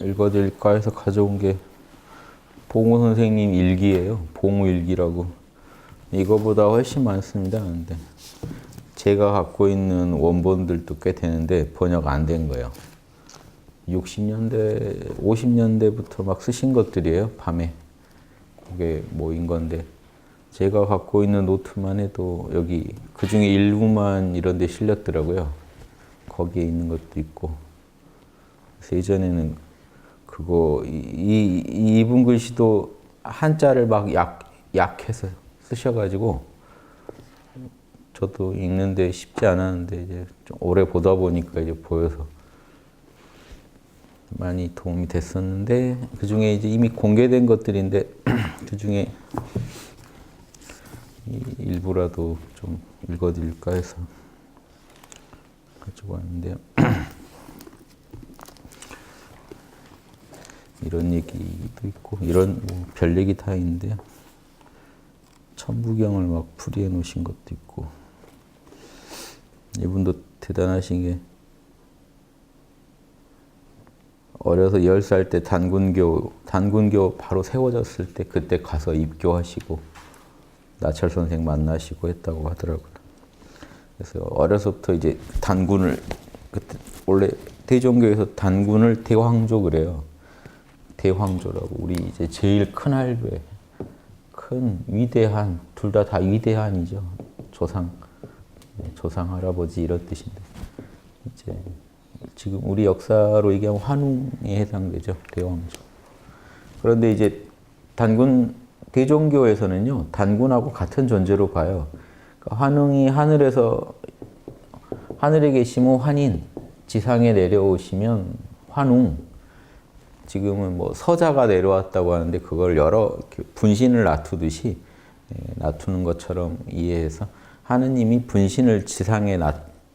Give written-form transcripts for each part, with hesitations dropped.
읽어드릴까 해서 가져온 게 봉우 선생님 일기예요. 봉우 일기라고. 이거보다 훨씬 많습니다. 근데 제가 갖고 있는 원본들도 꽤 되는데 번역 안 된 거예요. 60년대, 50년대부터 막 쓰신 것들이에요. 밤에. 그게 모인 건데 제가 갖고 있는 노트만 해도 여기 그중에 일부만 이런 데 실렸더라고요. 거기에 있는 것도 있고. 그래서 예전에는 그거 이분 글씨도 한자를 막 약해서 쓰셔가지고 저도 읽는데 쉽지 않았는데 이제 좀 오래 보다 보니까 이제 보여서 많이 도움이 됐었는데 그 중에 이제 이미 공개된 것들인데 그 중에 일부라도 좀 읽어드릴까 해서 가지고 왔는데요. 이런 얘기도 있고 이런 별 얘기 다 있는데요. 천부경을 막 풀이해 놓으신 것도 있고 이분도 대단하신 게 어려서 10살 때 단군교 바로 세워졌을 때 그때 가서 입교하시고 나철 선생 만나시고 했다고 하더라고요. 그래서 어려서부터 이제 단군을 그때 원래 대종교에서 단군을 대황조 그래요. 대황조라고 우리 이제 제일 큰 할배, 큰 위대한 둘 다 위대한이죠. 조상 할아버지 이런 뜻인데 이제 지금 우리 역사로 얘기하면 환웅에 해당되죠. 대황조. 그런데 이제 단군 대종교에서는요 단군하고 같은 존재로 봐요. 그러니까 환웅이 하늘에 계시면 환인, 지상에 내려오시면 환웅. 지금은 뭐 서자가 내려왔다고 하는데 그걸 여러 분신을 놔두듯이 놔두는 것처럼 이해해서 하느님이 분신을 지상에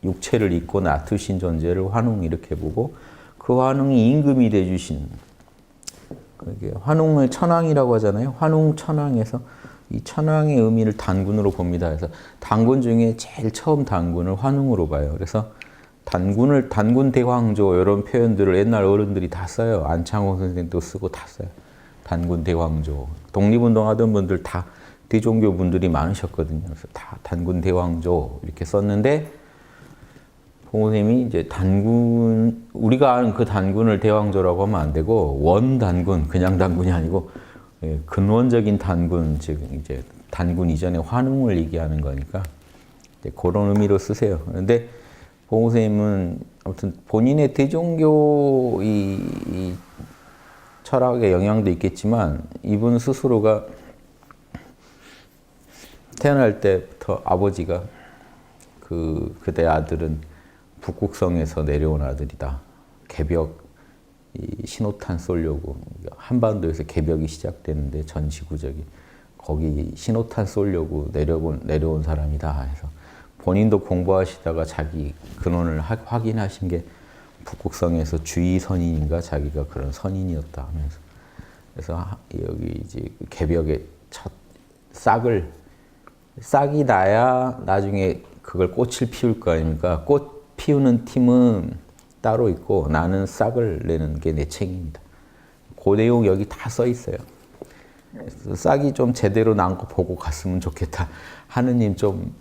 육체를 입고 놔두신 존재를 환웅 이렇게 보고 그 환웅이 임금이 돼주신 환웅을 천왕이라고 하잖아요. 환웅 천왕에서 이 천왕의 의미를 단군으로 봅니다. 그래서 단군 중에 제일 처음 단군을 환웅으로 봐요. 그래서 단군 대황조 이런 표현들을 옛날 어른들이 다 써요. 안창호 선생도 쓰고 다 써요. 단군 대황조. 독립운동 하던 분들 다 대종교 분들이 많으셨거든요. 그래서 다 단군 대황조 이렇게 썼는데 봉우 선생님이 이제 단군 우리가 아는 그 단군을 대황조라고 하면 안 되고 원 단군 그냥 단군이 아니고 근원적인 단군 즉 이제 단군 이전에 환웅을 얘기하는 거니까 그런 의미로 쓰세요. 그런데 봉우 선생님은 아무튼 본인의 대종교 이 철학의 영향도 있겠지만 이분 스스로가 태어날 때부터 아버지가 그대 아들은 북극성에서 내려온 아들이다. 개벽 신호탄 쏘려고 한반도에서 개벽이 시작되는데 전 지구적이 거기 신호탄 쏘려고 내려온 사람이다 해서 본인도 공부하시다가 자기 근원을 확인하신 게 북극성에서 주의선인인가 자기가 그런 선인이었다 하면서 그래서 여기 이제 개벽에 첫 싹이 나야 나중에 그걸 꽃을 피울 거 아닙니까? 꽃 피우는 팀은 따로 있고 나는 싹을 내는 게 내 책임이다. 그 내용 여기 다 써 있어요. 그래서 싹이 좀 제대로 난 거 보고 갔으면 좋겠다. 하느님 좀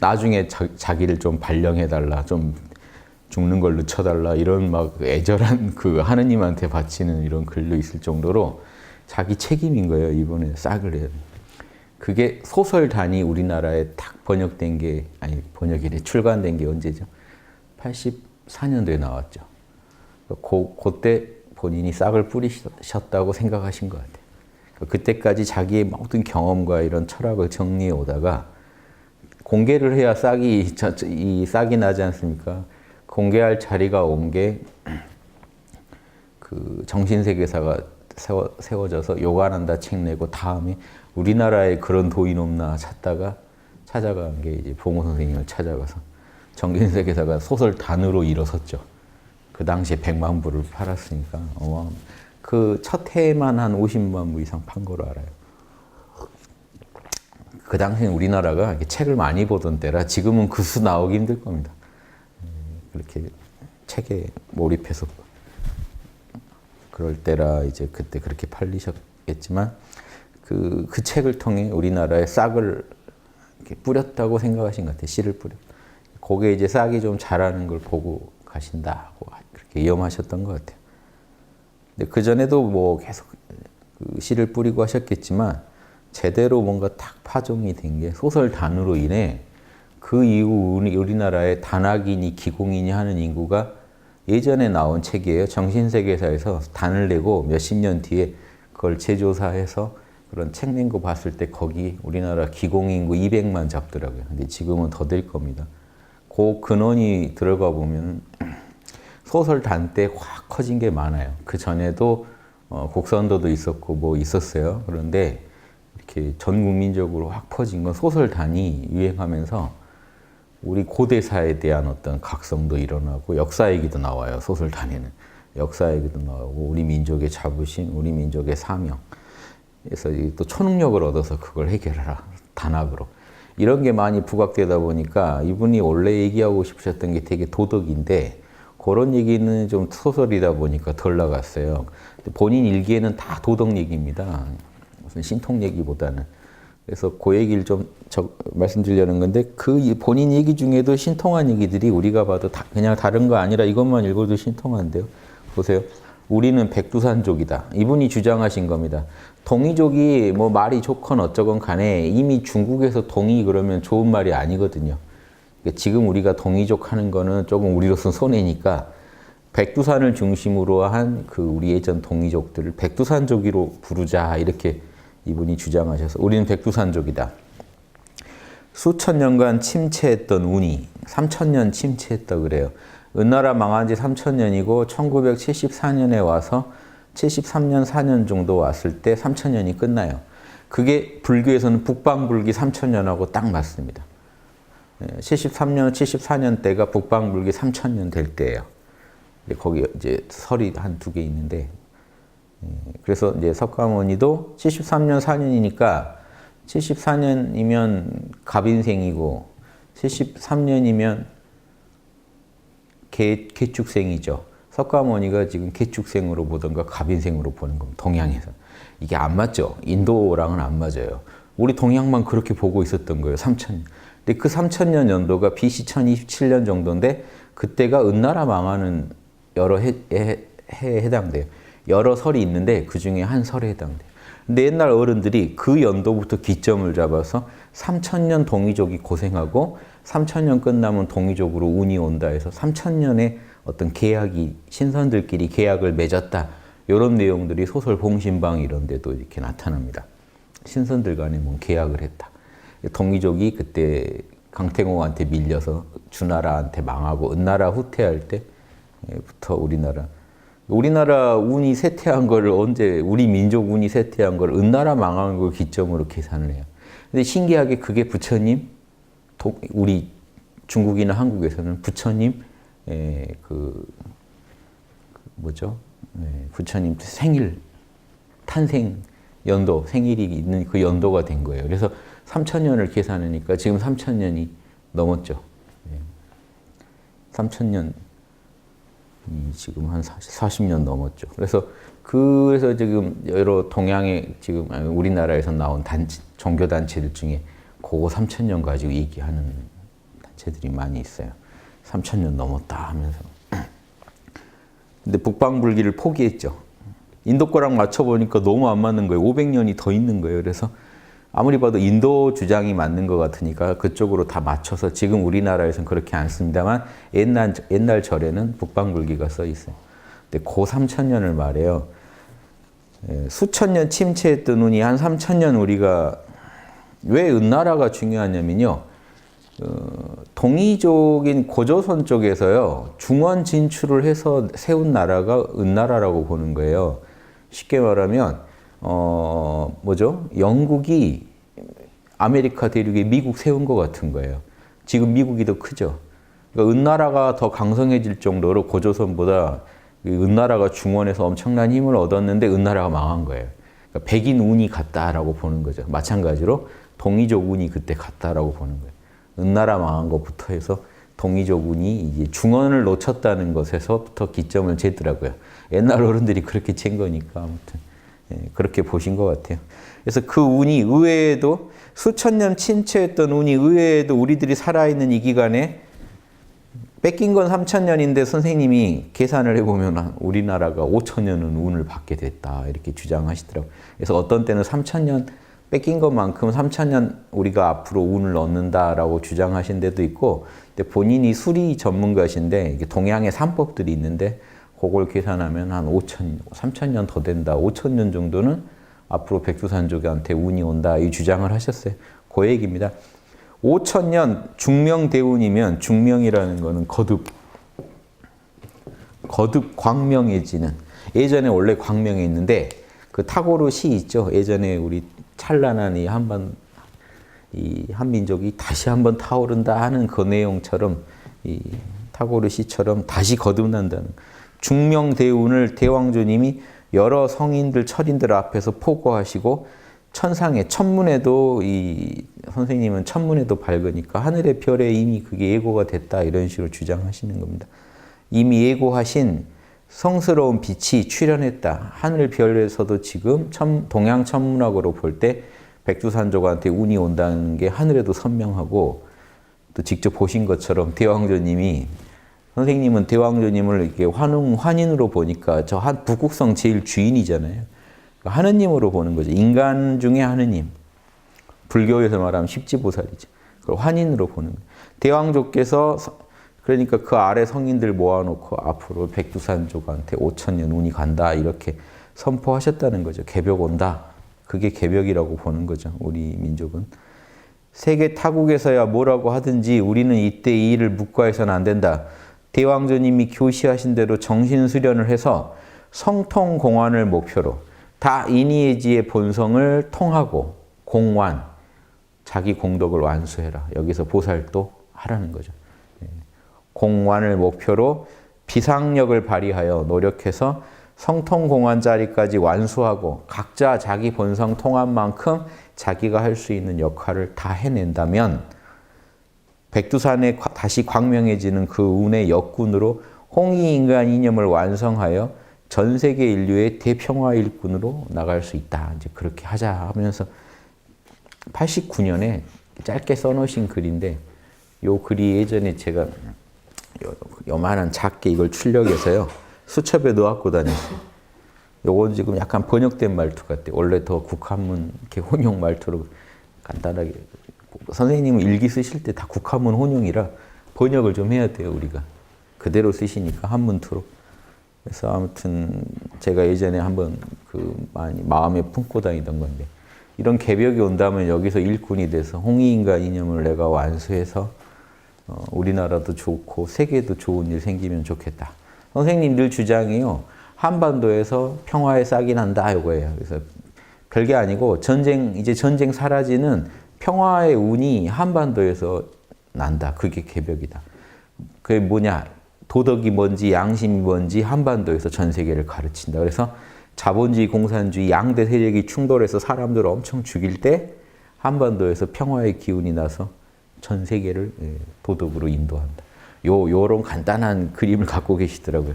나중에 자기를 좀 발령해달라. 좀 죽는 걸 늦춰달라. 이런 막 애절한 그 하느님한테 바치는 이런 글도 있을 정도로 자기 책임인 거예요. 이번에 싹을 해야 돼. 그게 소설 단위 우리나라에 딱 번역된 게 아니 번역이래 출간된 게 언제죠? 84년도에 나왔죠. 그때 본인이 싹을 뿌리셨다고 생각하신 것 같아요. 그때까지 자기의 모든 경험과 이런 철학을 정리해 오다가 공개를 해야 이 싹이 나지 않습니까? 공개할 자리가 온 게 그 정신세계사가 세워져서 요가난다 책 내고 다음에 우리나라에 그런 도인 없나 찾아간 게 이제 봉우 선생님을 찾아가서 정신세계사가 소설 단으로 일어섰죠. 그 당시에 100만 부를 팔았으니까 그 첫 해에만 한 50만 부 이상 판 거로 알아요. 그 당시엔 우리나라가 책을 많이 보던 때라 지금은 그 수 나오기 힘들 겁니다. 그렇게 책에 몰입해서 그럴 때라 이제 그때 그렇게 팔리셨겠지만 그 책을 통해 우리나라에 싹을 이렇게 뿌렸다고 생각하신 것 같아요. 씨를 뿌려. 거기에 이제 싹이 좀 자라는 걸 보고 가신다고 그렇게 위험하셨던 것 같아요. 근데 그 전에도 뭐 계속 그 씨를 뿌리고 하셨겠지만 제대로 뭔가 탁 파종이 된 게 소설단으로 인해 그 이후 우리나라의 단학인이 기공인이 하는 인구가 예전에 나온 책이에요. 정신세계사에서 단을 내고 몇십 년 뒤에 그걸 재조사해서 그런 책 낸 거 봤을 때 거기 우리나라 기공인구 200만 잡더라고요. 근데 지금은 더 될 겁니다. 그 근원이 들어가 보면 소설단 때 확 커진 게 많아요. 그 전에도 곡선도도 있었고 뭐 있었어요. 그런데 이렇게 전 국민적으로 확 퍼진 건 소설단이 유행하면서 우리 고대사에 대한 어떤 각성도 일어나고 역사 얘기도 나와요. 소설단에는 역사 얘기도 나오고 우리 민족의 자부심, 우리 민족의 사명. 그래서 또 초능력을 얻어서 그걸 해결하라 단학으로. 이런 게 많이 부각되다 보니까 이분이 원래 얘기하고 싶으셨던 게 되게 도덕인데 그런 얘기는 좀 소설이다 보니까 덜 나갔어요. 본인 일기에는 다 도덕 얘기입니다. 무슨 신통 얘기보다는. 그래서 그 얘기를 좀 말씀드리려는 건데 그 본인 얘기 중에도 신통한 얘기들이 우리가 봐도 그냥 다른 거 아니라 이것만 읽어도 신통한데요. 보세요. 우리는 백두산족이다. 이분이 주장하신 겁니다. 동이족이 뭐 말이 좋건 어쩌건 간에 이미 중국에서 동이 그러면 좋은 말이 아니거든요. 지금 우리가 동이족 하는 거는 조금 우리로서는 손해니까 백두산을 중심으로 한 그 우리 예전 동이족들을 백두산족이로 부르자 이렇게 이분이 주장하셔서 우리는 백두산족이다. 수천 년간 침체했던 운이 3,000년 침체했다 그래요. 은나라 망한 지 3,000년이고 1974년에 와서 73년, 4년 정도 왔을 때 3,000년이 끝나요. 그게 불교에서는 북방불기 3,000년하고 딱 맞습니다. 73년, 74년 때가 북방불기 3,000년 될 때예요. 거기 이제 설이 한 두 개 있는데 그래서 이제 석가모니도 73년 4년이니까 74년이면 갑인생이고 73년이면 개축생이죠. 석가모니가 지금 개축생으로 보던가 갑인생으로 보는 겁니다. 동양에서. 이게 안 맞죠. 인도랑은 안 맞아요. 우리 동양만 그렇게 보고 있었던 거예요. 3,000년. 근데 그 3,000년 연도가 BC 1027년 정도인데 그때가 은나라 망하는 여러 해에 해당돼요. 여러 설이 있는데 그 중에 한 설에 해당돼요. 근데 옛날 어른들이 그 연도부터 기점을 잡아서 3,000년 동이족이 고생하고 3,000년 끝나면 동이족으로 운이 온다 해서 3,000년에 어떤 계약이 신선들끼리 계약을 맺었다. 이런 내용들이 소설 봉신방 이런 데도 이렇게 나타납니다. 신선들 간에 뭐 계약을 했다. 동이족이 그때 강태공한테 밀려서 주나라한테 망하고 은나라 후퇴할 때부터 우리나라 운이 쇠퇴한 걸 언제 우리 민족 운이 쇠퇴한 걸 은나라 망한 걸 기점으로 계산을 해요. 근데 신기하게 그게 부처님 우리 중국이나 한국에서는 부처님 뭐죠? 부처님 생일 탄생 연도 생일이 있는 그 연도가 된 거예요. 그래서 3,000년을 계산하니까 지금 3,000년이 넘었죠. 3,000년이 지금 한 40년 넘었죠. 그래서 지금 여러 동양의 지금 우리나라에서 나온 종교 단체들 중에 그거 3,000년 가지고 얘기하는 단체들이 많이 있어요. 3,000년 넘었다 하면서. 근데 북방불기를 포기했죠. 인도 거랑 맞춰보니까 너무 안 맞는 거예요. 500년이 더 있는 거예요. 그래서 아무리 봐도 인도 주장이 맞는 것 같으니까 그쪽으로 다 맞춰서 지금 우리나라에서는 그렇게 안 씁니다만 옛날 절에는 북방불기가 써 있어요. 근데 그 3,000년을 말해요. 수천 년 침체했던 운이 한 3,000년 우리가 왜 은나라가 중요하냐면요. 동이족인 고조선 쪽에서요. 중원 진출을 해서 세운 나라가 은나라라고 보는 거예요. 쉽게 말하면 뭐죠? 영국이 아메리카 대륙에 미국 세운 것 같은 거예요. 지금 미국이 더 크죠. 그러니까 은나라가 더 강성해질 정도로 고조선보다 은나라가 중원에서 엄청난 힘을 얻었는데 은나라가 망한 거예요. 그러니까 백인 운이 같다라고 보는 거죠. 마찬가지로 동이족 운이 그때 같다라고 보는 거예요. 은나라 망한 것부터 해서 동의적 운이 이제 중원을 놓쳤다는 것에서부터 기점을 재더라고요. 옛날 어른들이 그렇게 잰 거니까 아무튼 그렇게 보신 것 같아요. 그래서 그 운이 의외에도 수천 년 침체했던 운이 의외에도 우리들이 살아있는 이 기간에 뺏긴 건 3,000년인데 선생님이 계산을 해보면 우리나라가 5,000년은 운을 받게 됐다 이렇게 주장하시더라고요. 그래서 어떤 때는 3,000년 뺏긴 것만큼 3,000년 우리가 앞으로 운을 얻는다라고 주장하신 데도 있고, 근데 본인이 수리 전문가신데 동양의 삼법들이 있는데 그걸 계산하면 한 3,000년 더 된다. 5,000년 정도는 앞으로 백두산족한테 운이 온다. 이 주장을 하셨어요. 그 얘기입니다. 5,000년 중명대운이면 중명이라는 거는 거듭 광명해지는. 예전에 원래 광명에 있는데 그 타고르 시 있죠. 예전에 우리 찬란한 이 한민족이 다시 한번 타오른다 하는 그 내용처럼 이 타고르 시처럼 다시 거듭난다는. 중명대운을 대왕조님이 여러 성인들 철인들 앞에서 포고하시고 천상에 천문에도 이 선생님은 천문에도 밝으니까 하늘의 별에 이미 그게 예고가 됐다 이런 식으로 주장하시는 겁니다. 이미 예고하신 성스러운 빛이 출현했다. 하늘 별에서도 지금 동양 천문학으로 볼 때 백두산족한테 운이 온다는 게 하늘에도 선명하고, 또 직접 보신 것처럼 대왕조님이, 선생님은 대왕조님을 이렇게 환인으로 보니까 저 북극성 제일 주인이잖아요. 하느님으로 보는 거죠. 인간 중에 하느님. 불교에서 말하면 십지보살이죠. 그걸 환인으로 보는 거예요. 대왕조께서 그러니까 그 아래 성인들 모아놓고 앞으로 백두산족한테 5,000년 운이 간다 이렇게 선포하셨다는 거죠. 개벽 온다. 그게 개벽이라고 보는 거죠. 우리 민족은. 세계 타국에서야 뭐라고 하든지 우리는 이때 이 일을 묵과해서는 안 된다. 대왕조님이 교시하신 대로 정신수련을 해서 성통공환을 목표로 다 이니에지의 본성을 통하고 공완, 자기 공덕을 완수해라. 여기서 보살도 하라는 거죠. 공완을 목표로 비상력을 발휘하여 노력해서 성통공완 자리까지 완수하고 각자 자기 본성 통합만큼 자기가 할 수 있는 역할을 다 해낸다면 백두산에 다시 광명해지는 그 운의 역군으로 홍익인간 이념을 완성하여 전 세계 인류의 대평화 일꾼으로 나갈 수 있다. 이제 그렇게 하자 하면서 89년에 짧게 써놓으신 글인데, 요 글이 예전에 제가 요만한 작게 이걸 출력해서요 수첩에 넣어갖고 다녔어요. 요건 지금 약간 번역된 말투 같아요. 원래 더 국한문 이렇게 혼용 말투로 간단하게. 선생님은 일기 쓰실 때 다 국한문 혼용이라 번역을 좀 해야 돼요, 우리가. 그대로 쓰시니까 한문투로. 그래서 아무튼 제가 예전에 한번 많이 마음에 품고 다니던 건데, 이런 개벽이 온다면 여기서 일꾼이 돼서 홍익인간 이념을 내가 완수해서 우리나라도 좋고 세계도 좋은 일 생기면 좋겠다. 선생님 늘 주장이요. 한반도에서 평화의 싹이 난다 이거예요. 그래서 별게 아니고 이제 전쟁 사라지는 평화의 운이 한반도에서 난다. 그게 개벽이다. 그게 뭐냐? 도덕이 뭔지 양심이 뭔지 한반도에서 전 세계를 가르친다. 그래서 자본주의, 공산주의 양대 세력이 충돌해서 사람들을 엄청 죽일 때 한반도에서 평화의 기운이 나서 전 세계를 도덕으로 인도한다. 요런 간단한 그림을 갖고 계시더라고요.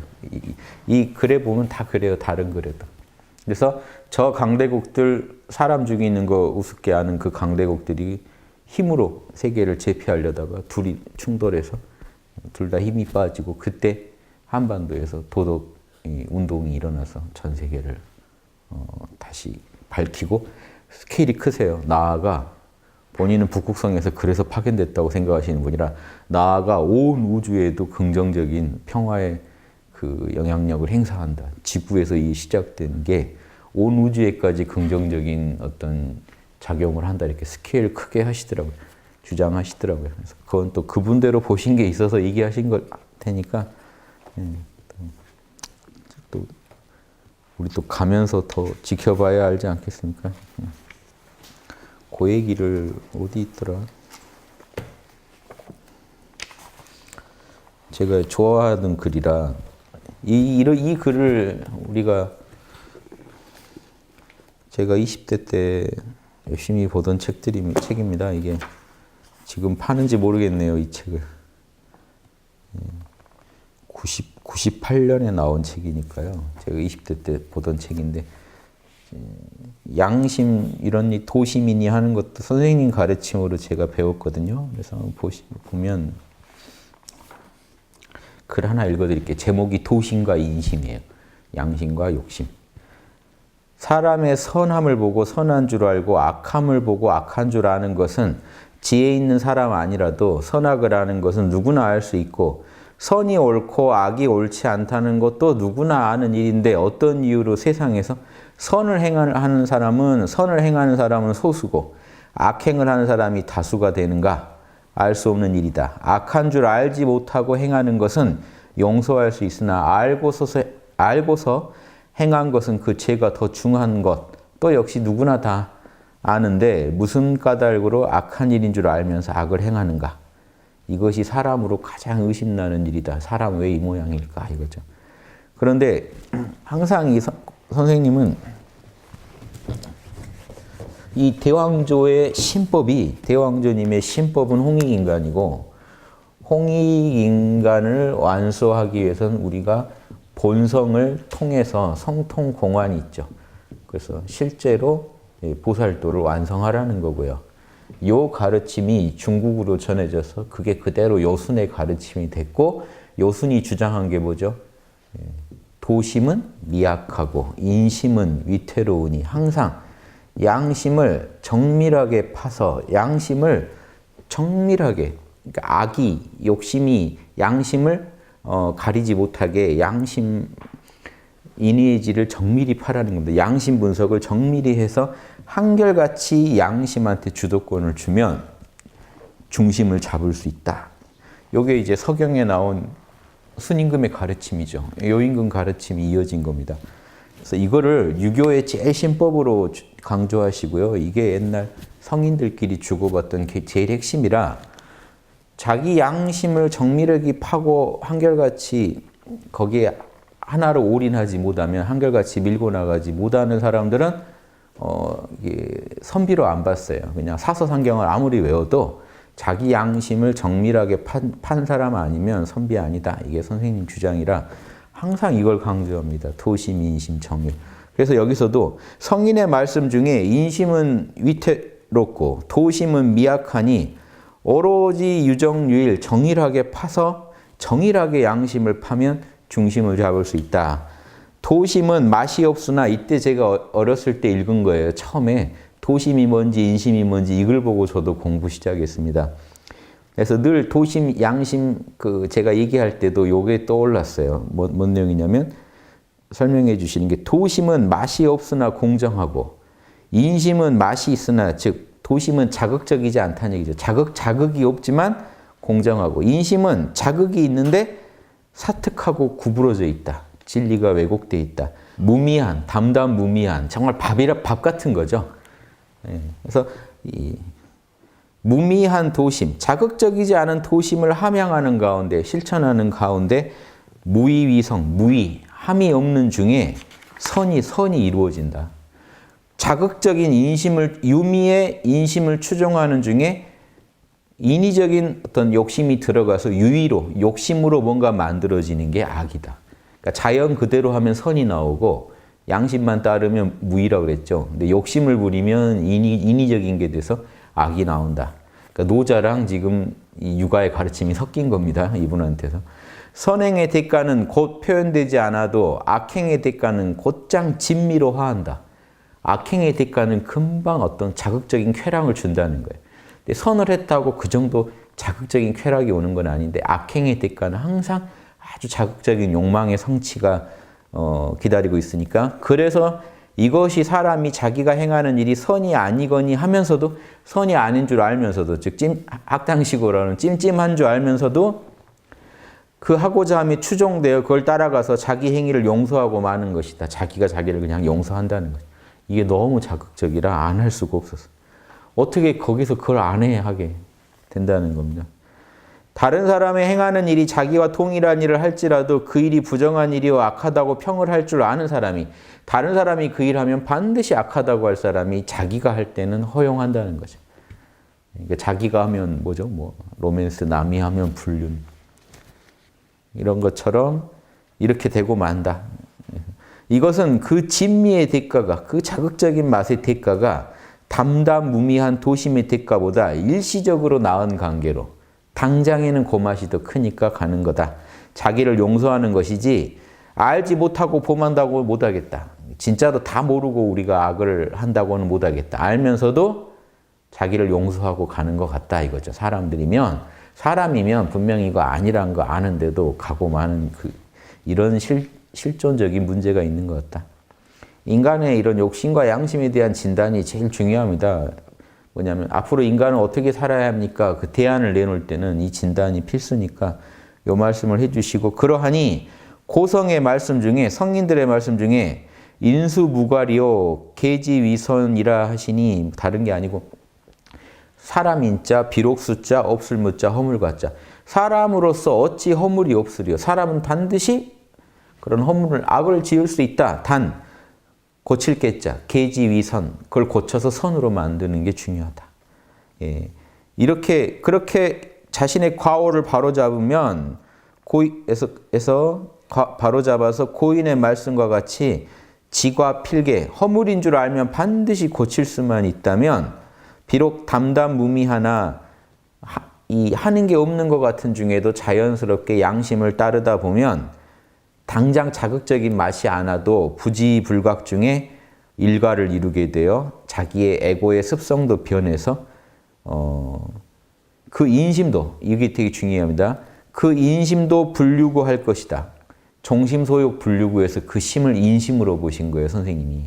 이 글에 보면 다 그래요. 다른 글에도. 그래서 저 강대국들 사람 죽이는 거 우습게 하는 그 강대국들이 힘으로 세계를 제패하려다가 둘이 충돌해서 둘 다 힘이 빠지고 그때 한반도에서 도덕 운동이 일어나서 전 세계를 다시 밝히고 스케일이 크세요. 나아가 본인은 북극성에서 그래서 파견됐다고 생각하시는 분이라 나아가 온 우주에도 긍정적인 평화의 그 영향력을 행사한다. 지구에서 이 시작된 게 온 우주에까지 긍정적인 어떤 작용을 한다. 이렇게 스케일 크게 하시더라고요. 주장하시더라고요. 그래서 그건 또 그분대로 보신 게 있어서 얘기하신 걸 테니까 또 우리 또 가면서 더 지켜봐야 알지 않겠습니까? 그 얘기를 어디 있더라? 제가 좋아하는 글이라 이 글을 제가 20대 때 열심히 보던 책입니다. 이게 지금 파는지 모르겠네요, 이 책을. 98년에 나온 책이니까요. 제가 20대 때 보던 책인데 양심 이런 도심이니 하는 것도 선생님 가르침으로 제가 배웠거든요. 그래서 보면 글 하나 읽어드릴게요. 제목이 도심과 인심이에요. 양심과 욕심. 사람의 선함을 보고 선한 줄 알고 악함을 보고 악한 줄 아는 것은 지혜 있는 사람 아니라도 선악을 아는 것은 누구나 알 수 있고 선이 옳고 악이 옳지 않다는 것도 누구나 아는 일인데 어떤 이유로 세상에서 선을 행하는 사람은 소수고 악행을 하는 사람이 다수가 되는가? 알 수 없는 일이다. 악한 줄 알지 못하고 행하는 것은 용서할 수 있으나 알고서 행한 것은 그 죄가 더 중한 것. 또 역시 누구나 다 아는데 무슨 까닭으로 악한 일인 줄 알면서 악을 행하는가? 이것이 사람으로 가장 의심나는 일이다. 사람 왜 이 모양일까? 이거죠. 그런데 항상 이 선생님은 이 대왕조의 신법이, 대왕조님의 신법은 홍익인간이고 홍익인간을 완수하기 위해서는 우리가 본성을 통해서 성통공환이 있죠. 그래서 실제로 보살도를 완성하라는 거고요. 요 가르침이 중국으로 전해져서 그게 그대로 요순의 가르침이 됐고 요순이 주장한 게 뭐죠? 도심은 미약하고 인심은 위태로우니 항상 양심을 정밀하게 파서 양심을 정밀하게 그러니까 악이 욕심이 양심을 가리지 못하게 양심 이니에지를 정밀히 파라는 겁니다. 양심 분석을 정밀히 해서 한결같이 양심한테 주도권을 주면 중심을 잡을 수 있다. 이게 이제 서경에 나온 순임금의 가르침이죠. 요임금 가르침이 이어진 겁니다. 그래서 이거를 유교의 제일 신법으로 강조하시고요. 이게 옛날 성인들끼리 주고받던 게 제일 핵심이라 자기 양심을 정밀하게 파고 한결같이 거기에 하나로 올인하지 못하면 한결같이 밀고 나가지 못하는 사람들은 이게 선비로 안 봤어요. 그냥 사서상경을 아무리 외워도 자기 양심을 정밀하게 판 사람 아니면 선비 아니다. 이게 선생님 주장이라 항상 이걸 강조합니다. 도심, 인심, 정밀. 그래서 여기서도 성인의 말씀 중에 인심은 위태롭고 도심은 미약하니 오로지 유정유일 정밀하게 파서 정밀하게 양심을 파면 중심을 잡을 수 있다. 도심은 맛이 없으나 이때 제가 어렸을 때 읽은 거예요. 처음에 도심이 뭔지 인심이 뭔지 이걸 보고 저도 공부 시작했습니다. 그래서 늘 도심, 양심 제가 얘기할 때도 요게 떠올랐어요. 뭔 내용이냐면 설명해 주시는 게 도심은 맛이 없으나 공정하고 인심은 맛이 있으나 즉 도심은 자극적이지 않다는 얘기죠. 자극이 없지만 공정하고 인심은 자극이 있는데 사특하고 구부러져 있다. 진리가 왜곡되어 있다. 무미한, 담담무미한, 정말 밥 같은 거죠. 그래서 이 무미한 도심, 자극적이지 않은 도심을 함양하는 가운데, 실천하는 가운데 무위위성, 무위, 함이 없는 중에 선이 이루어진다. 자극적인 인심을, 유미의 인심을 추종하는 중에 인위적인 어떤 욕심이 들어가서 유의로, 욕심으로 뭔가 만들어지는 게 악이다. 그러니까 자연 그대로 하면 선이 나오고 양심만 따르면 무의라고 그랬죠. 근데 욕심을 부리면 인위적인 게 돼서 악이 나온다. 그러니까 노자랑 지금 이 육아의 가르침이 섞인 겁니다. 이분한테서. 선행의 대가는 곧 표현되지 않아도 악행의 대가는 곧장 진미로 화한다. 악행의 대가는 금방 어떤 자극적인 쾌락을 준다는 거예요. 근데 선을 했다고 그 정도 자극적인 쾌락이 오는 건 아닌데 악행의 대가는 항상 아주 자극적인 욕망의 성취가 기다리고 있으니까 그래서 이것이 사람이 자기가 행하는 일이 선이 아니거니 하면서도 선이 아닌 줄 알면서도 즉 학당식으로는 찜찜한 줄 알면서도 그 하고자 함이 추종되어 그걸 따라가서 자기 행위를 용서하고 마는 것이다. 자기가 자기를 그냥 용서한다는 것. 이게 너무 자극적이라 안 할 수가 없었어. 어떻게 거기서 그걸 안 해 하게 된다는 겁니다. 다른 사람의 행하는 일이 자기와 동일한 일을 할지라도 그 일이 부정한 일이와 악하다고 평을 할 줄 아는 사람이 다른 사람이 그 일을 하면 반드시 악하다고 할 사람이 자기가 할 때는 허용한다는 거죠. 그러니까 자기가 하면 뭐죠? 뭐 로맨스, 남이 하면 불륜. 이런 것처럼 이렇게 되고 만다. 이것은 그 진미의 대가가, 그 자극적인 맛의 대가가 담담무미한 도심의 대가보다 일시적으로 나은 관계로 당장에는 그 맛이 더 크니까 가는 거다. 자기를 용서하는 것이지 알지 못하고 범한다고 못하겠다. 진짜로 다 모르고 우리가 악을 한다고는 못하겠다. 알면서도 자기를 용서하고 가는 것 같다 이거죠. 사람이면 분명히 이거 아니란 거 아는데도 가고 마는 이런 실존적인 문제가 있는 것 같다. 인간의 이런 욕심과 양심에 대한 진단이 제일 중요합니다. 뭐냐면 앞으로 인간은 어떻게 살아야 합니까? 그 대안을 내놓을 때는 이 진단이 필수니까 이 말씀을 해주시고, 그러하니 고성의 말씀 중에, 성인들의 말씀 중에 인수무과리요 계지위선이라 하시니, 다른 게 아니고 사람인자 비록 숫자 없을 무자 허물과자, 사람으로서 어찌 허물이 없으리요. 사람은 반드시 그런 허물을, 악을 지을 수 있다. 단 고칠 게자 계지위선, 그걸 고쳐서 선으로 만드는 게 중요하다. 예. 그렇게 자신의 과오를 바로잡으면 바로잡아서 고인의 말씀과 같이 지과 필계, 허물인 줄 알면 반드시 고칠 수만 있다면, 비록 담담무미하나 하는 게 없는 것 같은 중에도 자연스럽게 양심을 따르다 보면 당장 자극적인 맛이 안 와도 부지불각 중에 일가를 이루게 되어 자기의 에고의 습성도 변해서 그 인심도, 이게 되게 중요합니다. 그 인심도 불류구할 것이다. 종심소욕 불류구에서 그 심을 인심으로 보신 거예요, 선생님이.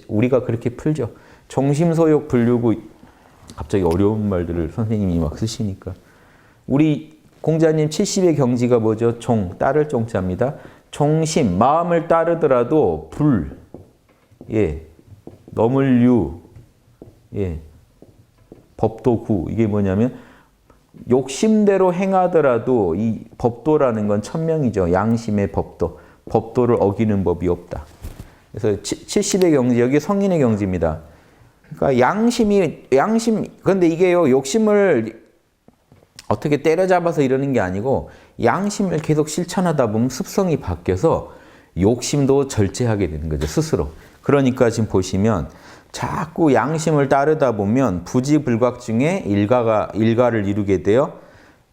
우리가 그렇게 풀죠. 종심소욕 불류구, 갑자기 어려운 말들을 선생님이 막 쓰시니까. 우리 공자님 70의 경지가 뭐죠? 따를 종자입니다. 종심, 마음을 따르더라도 불, 예, 넘을 유, 예, 법도구. 이게 뭐냐면 욕심대로 행하더라도 이 법도라는 건 천명이죠. 양심의 법도. 법도를 어기는 법이 없다. 그래서 70의 경지, 여기 성인의 경지입니다. 그러니까 그런데 이게요, 욕심을 어떻게 때려잡아서 이러는 게 아니고 양심을 계속 실천하다 보면 습성이 바뀌어서 욕심도 절제하게 되는 거죠, 스스로. 그러니까 지금 보시면 자꾸 양심을 따르다 보면 부지불각 중에 일가를 이루게 되어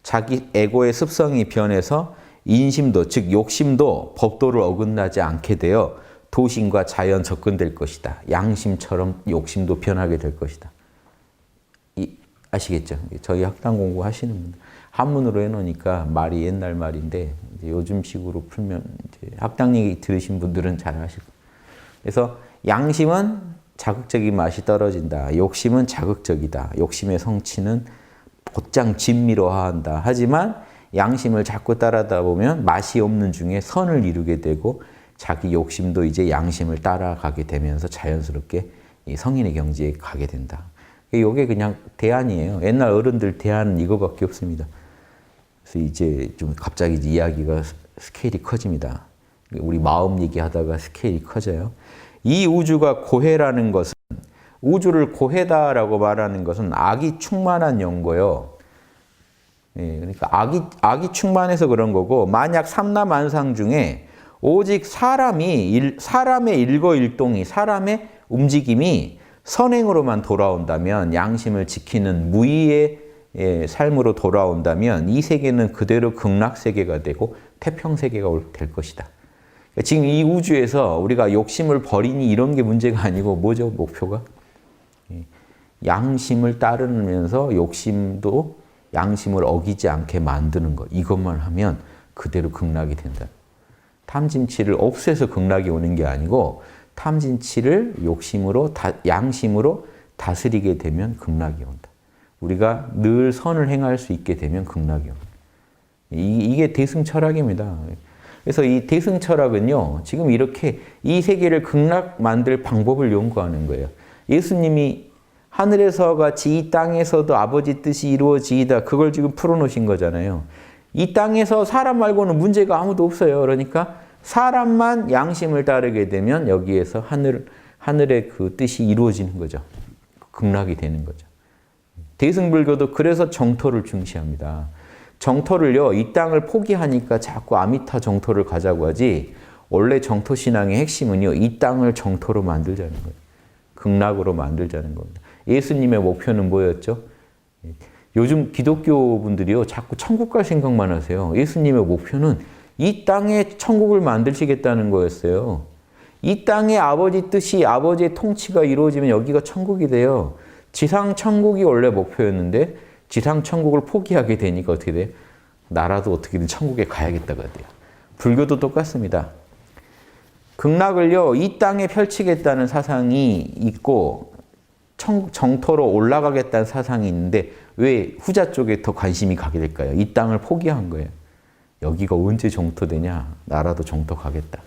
자기 에고의 습성이 변해서 인심도, 즉 욕심도 법도를 어긋나지 않게 되어 도심과 자연 접근될 것이다. 양심처럼 욕심도 변하게 될 것이다. 아시겠죠? 저희 학당 공부하시는 분들 한문으로 해놓으니까 말이 옛날 말인데 이제 요즘식으로 풀면 이제 학당 얘기 들으신 분들은 잘 아실 거예요. 그래서 양심은 자극적인 맛이 떨어진다. 욕심은 자극적이다. 욕심의 성취는 곧장 진미로화한다. 하지만 양심을 자꾸 따라다 보면 맛이 없는 중에 선을 이루게 되고 자기 욕심도 이제 양심을 따라가게 되면서 자연스럽게 이 성인의 경지에 가게 된다. 이게 그냥 대안이에요. 옛날 어른들 대안은 이거밖에 없습니다. 그래서 이제 좀 갑자기 이야기가 스케일이 커집니다. 우리 마음 얘기하다가 스케일이 커져요. 이 우주가 고해라는 것은, 우주를 고해다라고 말하는 것은 악이 충만한 용거요. 예, 그러니까 악이 충만해서 그런 거고, 만약 삼라만상 중에 오직 사람의 일거일동이, 사람의 움직임이 선행으로만 돌아온다면, 양심을 지키는 무의의 삶으로 돌아온다면 이 세계는 그대로 극락세계가 되고 태평세계가 될 것이다. 지금 이 우주에서 우리가 욕심을 버리니 이런 게 문제가 아니고 뭐죠? 목표가? 양심을 따르면서 욕심도 양심을 어기지 않게 만드는 것. 이것만 하면 그대로 극락이 된다. 탐진치를 없애서 극락이 오는 게 아니고 탐진치를 욕심으로, 양심으로 다스리게 되면 극락이 온다. 우리가 늘 선을 행할 수 있게 되면 극락이 온다. 이게 대승철학입니다. 그래서 이 대승철학은요, 지금 이렇게 이 세계를 극락 만들 방법을 연구하는 거예요. 예수님이 하늘에서 같이 이 땅에서도 아버지 뜻이 이루어지이다. 그걸 지금 풀어놓으신 거잖아요. 이 땅에서 사람 말고는 문제가 아무도 없어요. 그러니까 사람만 양심을 따르게 되면 여기에서 하늘의 그 뜻이 이루어지는 거죠. 극락이 되는 거죠. 대승불교도 그래서 정토를 중시합니다. 정토를요, 이 땅을 포기하니까 자꾸 아미타 정토를 가자고 하지, 원래 정토 신앙의 핵심은요, 이 땅을 정토로 만들자는 거예요. 극락으로 만들자는 겁니다. 예수님의 목표는 뭐였죠? 요즘 기독교 분들이요, 자꾸 천국 갈 생각만 하세요. 예수님의 목표는 이 땅에 천국을 만드시겠다는 거였어요. 이 땅에 아버지 뜻이, 아버지의 통치가 이루어지면 여기가 천국이 돼요. 지상 천국이 원래 목표였는데 지상 천국을 포기하게 되니까 어떻게 돼요? 나라도 어떻게든 천국에 가야겠다가 돼요. 불교도 똑같습니다. 극락을요, 이 땅에 펼치겠다는 사상이 있고 정토로 올라가겠다는 사상이 있는데 왜 후자 쪽에 더 관심이 가게 될까요? 이 땅을 포기한 거예요. 여기가 언제 정토되냐? 나라도 정토 가겠다.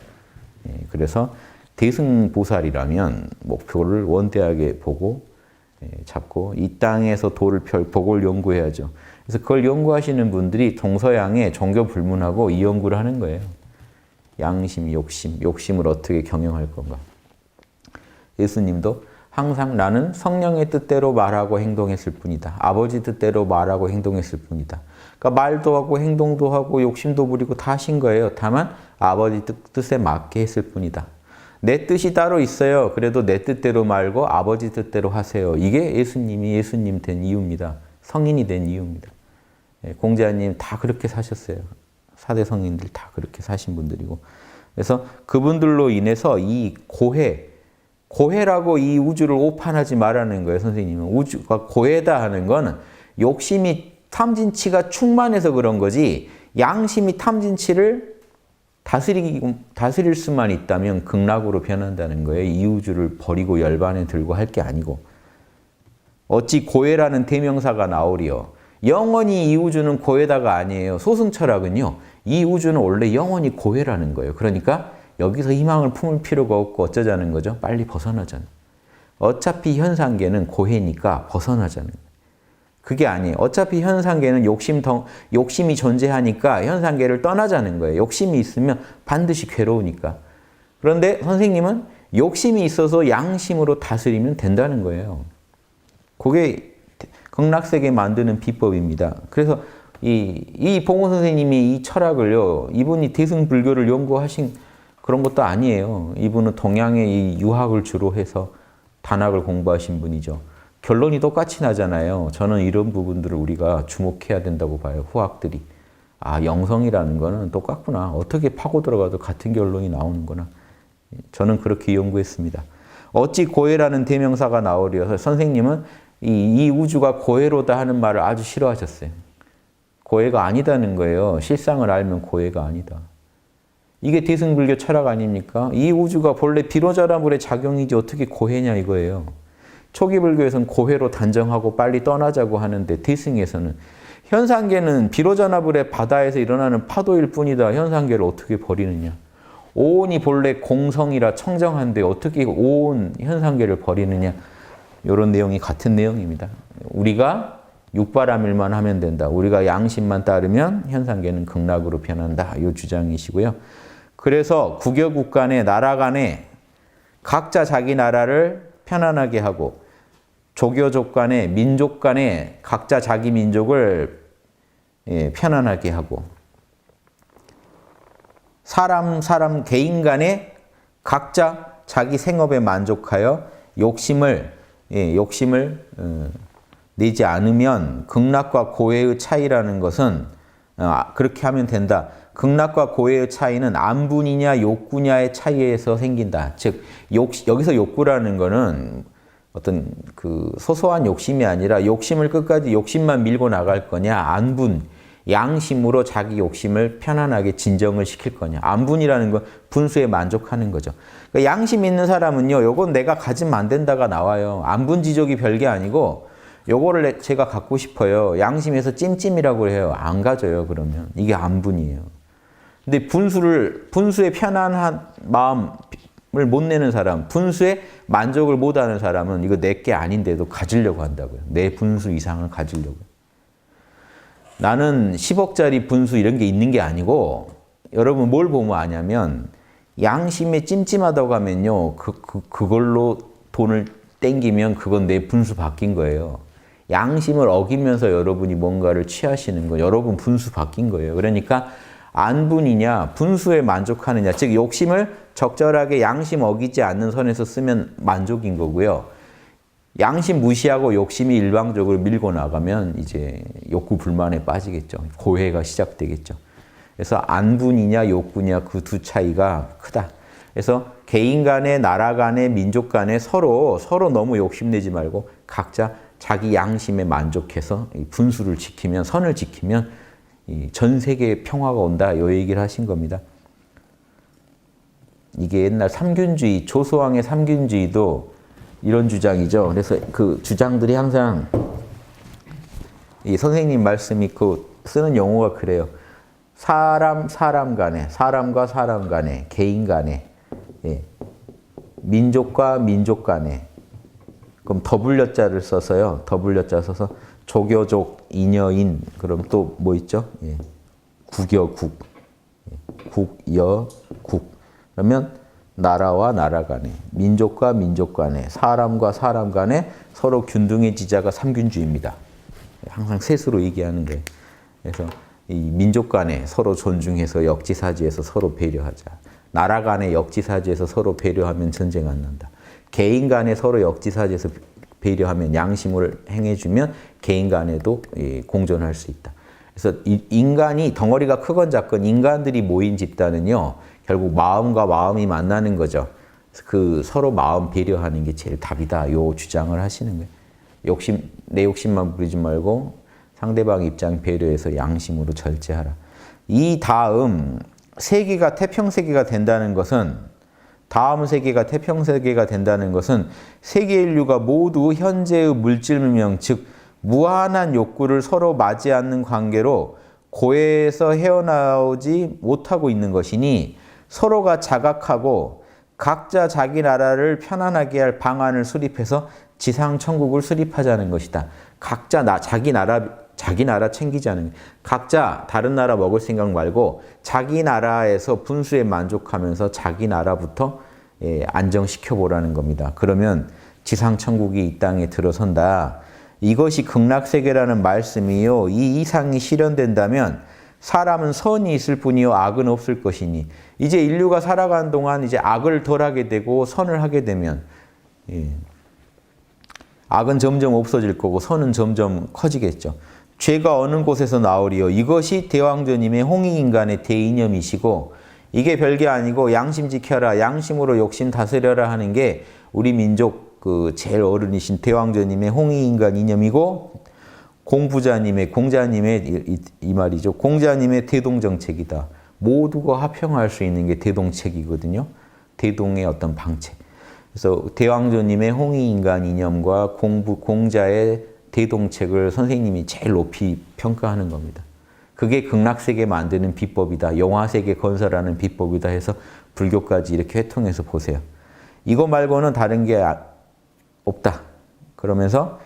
그래서 대승보살이라면 목표를 원대하게 보고 잡고 이 땅에서 복을 연구해야죠. 그래서 그걸 연구하시는 분들이 동서양에 종교 불문하고 이 연구를 하는 거예요. 양심, 욕심을 어떻게 경영할 건가. 예수님도 항상 나는 성령의 뜻대로 말하고 행동했을 뿐이다. 아버지 뜻대로 말하고 행동했을 뿐이다. 그러니까 말도 하고 행동도 하고 욕심도 부리고 다 하신 거예요. 다만 아버지 뜻에 맞게 했을 뿐이다. 내 뜻이 따로 있어요. 그래도 내 뜻대로 말고 아버지 뜻대로 하세요. 이게 예수님이 예수님 된 이유입니다. 성인이 된 이유입니다. 공자님 다 그렇게 사셨어요. 4대 성인들 다 그렇게 사신 분들이고. 그래서 그분들로 인해서 이 고해라고 이 우주를 오판하지 말라는 거예요. 선생님은 우주가 고해다 하는 거는 욕심이 탐진치가 충만해서 그런 거지, 양심이 탐진치를 다스릴 수만 있다면 극락으로 변한다는 거예요. 이 우주를 버리고 열반에 들고 할 게 아니고. 어찌 고해라는 대명사가 나오리요. 영원히 이 우주는 고해다가 아니에요. 소승철학은요, 이 우주는 원래 영원히 고해라는 거예요. 그러니까 여기서 희망을 품을 필요가 없고 어쩌자는 거죠? 빨리 벗어나자는. 어차피 현상계는 고해니까 벗어나자는 거예요. 그게 아니에요. 어차피 현상계는 욕심이 존재하니까 현상계를 떠나자는 거예요. 욕심이 있으면 반드시 괴로우니까. 그런데 선생님은 욕심이 있어서 양심으로 다스리면 된다는 거예요. 그게 극락세계 만드는 비법입니다. 그래서 이 봉호 선생님이 이 철학을요, 이분이 대승불교를 연구하신 그런 것도 아니에요. 이분은 동양의 이 유학을 주로 해서 단학을 공부하신 분이죠. 결론이 똑같이 나잖아요. 저는 이런 부분들을 우리가 주목해야 된다고 봐요. 후학들이. 아, 영성이라는 거는 똑같구나. 어떻게 파고 들어가도 같은 결론이 나오는구나. 저는 그렇게 연구했습니다. 어찌 고해라는 대명사가 나오리여서 선생님은 이 우주가 고해로다 하는 말을 아주 싫어하셨어요. 고해가 아니다는 거예요. 실상을 알면 고해가 아니다. 이게 대승불교 철학 아닙니까? 이 우주가 본래 비로자나불의 작용이지 어떻게 고해냐 이거예요. 초기 불교에서는 고해로 단정하고 빨리 떠나자고 하는데 대승에서는 현상계는 비로자나불의 바다에서 일어나는 파도일 뿐이다. 현상계를 어떻게 버리느냐. 오온이 본래 공성이라 청정한데 어떻게 오온 현상계를 버리느냐. 이런 내용이 같은 내용입니다. 우리가 육바라밀만 하면 된다. 우리가 양심만 따르면 현상계는 극락으로 변한다. 이 주장이시고요. 그래서 국여국 간에 나라 간에 각자 자기 나라를 편안하게 하고 조교족 간에 민족 간에 각자 자기 민족을 편안하게 하고 사람 개인 간에 각자 자기 생업에 만족하여 욕심을 내지 않으면 극락과 고해의 차이라는 것은 그렇게 하면 된다. 극락과 고해의 차이는 안분이냐 욕구냐의 차이에서 생긴다. 즉 여기서 욕구라는 거는 어떤 그 소소한 욕심이 아니라 욕심을 끝까지 욕심만 밀고 나갈 거냐, 안분, 양심으로 자기 욕심을 편안하게 진정을 시킬 거냐. 안분이라는 건 분수에 만족하는 거죠. 그러니까 양심 있는 사람은요, 요건 내가 가지면 안 된다가 나와요. 안분지족이 별게 아니고 요거를 제가 갖고 싶어요. 양심에서 찜찜이라고 해요. 안 가져요, 그러면. 이게 안분이에요. 근데 분수의 편안한 마음을 못 내는 사람, 분수에 만족을 못 하는 사람은 이거 내 게 아닌데도 가지려고 한다고요. 내 분수 이상을 가지려고. 나는 10억짜리 분수 이런 게 있는 게 아니고, 여러분 뭘 보면 아냐면, 양심에 찜찜하다고 하면요, 그걸로 돈을 땡기면 그건 내 분수 바뀐 거예요. 양심을 어기면서 여러분이 뭔가를 취하시는 거예요. 여러분 분수 바뀐 거예요. 그러니까 안분이냐 분수에 만족하느냐, 즉 욕심을 적절하게 양심 어기지 않는 선에서 쓰면 만족인 거고요. 양심 무시하고 욕심이 일방적으로 밀고 나가면 이제 욕구 불만에 빠지겠죠. 고해가 시작되겠죠. 그래서 안분이냐 욕구냐 그 두 차이가 크다. 그래서 개인 간에 나라 간에 민족 간에 서로 너무 욕심내지 말고 각자 자기 양심에 만족해서 분수를 지키면, 선을 지키면 전 세계에 평화가 온다. 이 얘기를 하신 겁니다. 이게 옛날 삼균주의, 조소왕의 삼균주의도 이런 주장이죠. 그래서 그 주장들이 항상 이 선생님 말씀이 그 쓰는 용어가 그래요. 사람 간에, 사람과 사람 간에, 개인 간에, 예. 민족과 민족 간에. 그럼 더블여자를 써서요. 더블여자 써서 조교족, 인여인. 그럼 또 뭐 있죠? 예. 국여국, 국여국. 그러면 나라와 나라 간에, 민족과 민족 간에, 사람과 사람 간에 서로 균등해지자가 삼균주의입니다. 항상 셋으로 얘기하는 거예요. 그래서 이 민족 간에 서로 존중해서 역지사지해서 서로 배려하자. 나라 간에 역지사지해서 서로 배려하면 전쟁 안 난다. 개인 간에 서로 역지사지해서 배려하면, 양심을 행해주면 개인 간에도 공존할 수 있다. 그래서 인간이 덩어리가 크건 작건 인간들이 모인 집단은요, 결국 마음과 마음이 만나는 거죠. 그 서로 마음 배려하는 게 제일 답이다. 요 주장을 하시는 거예요. 내 욕심만 부리지 말고 상대방 입장 배려해서 양심으로 절제하라. 이 다음 세계가 태평세계가 된다는 것은, 다음 세계가 태평세계가 된다는 것은 세계 인류가 모두 현재의 물질 문명, 즉 무한한 욕구를 서로 맞지 않는 관계로 고해에서 헤어나오지 못하고 있는 것이니 서로가 자각하고 각자 자기 나라를 편안하게 할 방안을 수립해서 지상 천국을 수립하자는 것이다. 각자 자기 나라 챙기자는, 각자 다른 나라 먹을 생각 말고 자기 나라에서 분수에 만족하면서 자기 나라부터 안정시켜 보라는 겁니다. 그러면 지상 천국이 이 땅에 들어선다. 이것이 극락세계라는 말씀이요. 이 이상이 실현된다면 사람은 선이 있을 뿐이요 악은 없을 것이니, 이제 인류가 살아가는 동안 이제 악을 덜하게 되고 선을 하게 되면 악은 점점 없어질 거고 선은 점점 커지겠죠. 죄가 어느 곳에서 나오리요. 이것이 대왕조님의 홍익인간의 대이념이시고, 이게 별게 아니고 양심 지켜라, 양심으로 욕심 다스려라 하는 게 우리 민족 그 제일 어른이신 대왕조님의 홍익인간 이념이고, 공자님의 이 말이죠. 공자님의 대동정책이다. 모두가 화평할 수 있는 게 대동책이거든요. 대동의 어떤 방책. 그래서 대왕조님의 홍익인간 이념과 공자의 대동책을 선생님이 제일 높이 평가하는 겁니다. 그게 극락세계 만드는 비법이다. 영화세계 건설하는 비법이다 해서 불교까지 이렇게 회통해서 보세요. 이거 말고는 다른 게 없다. 그러면서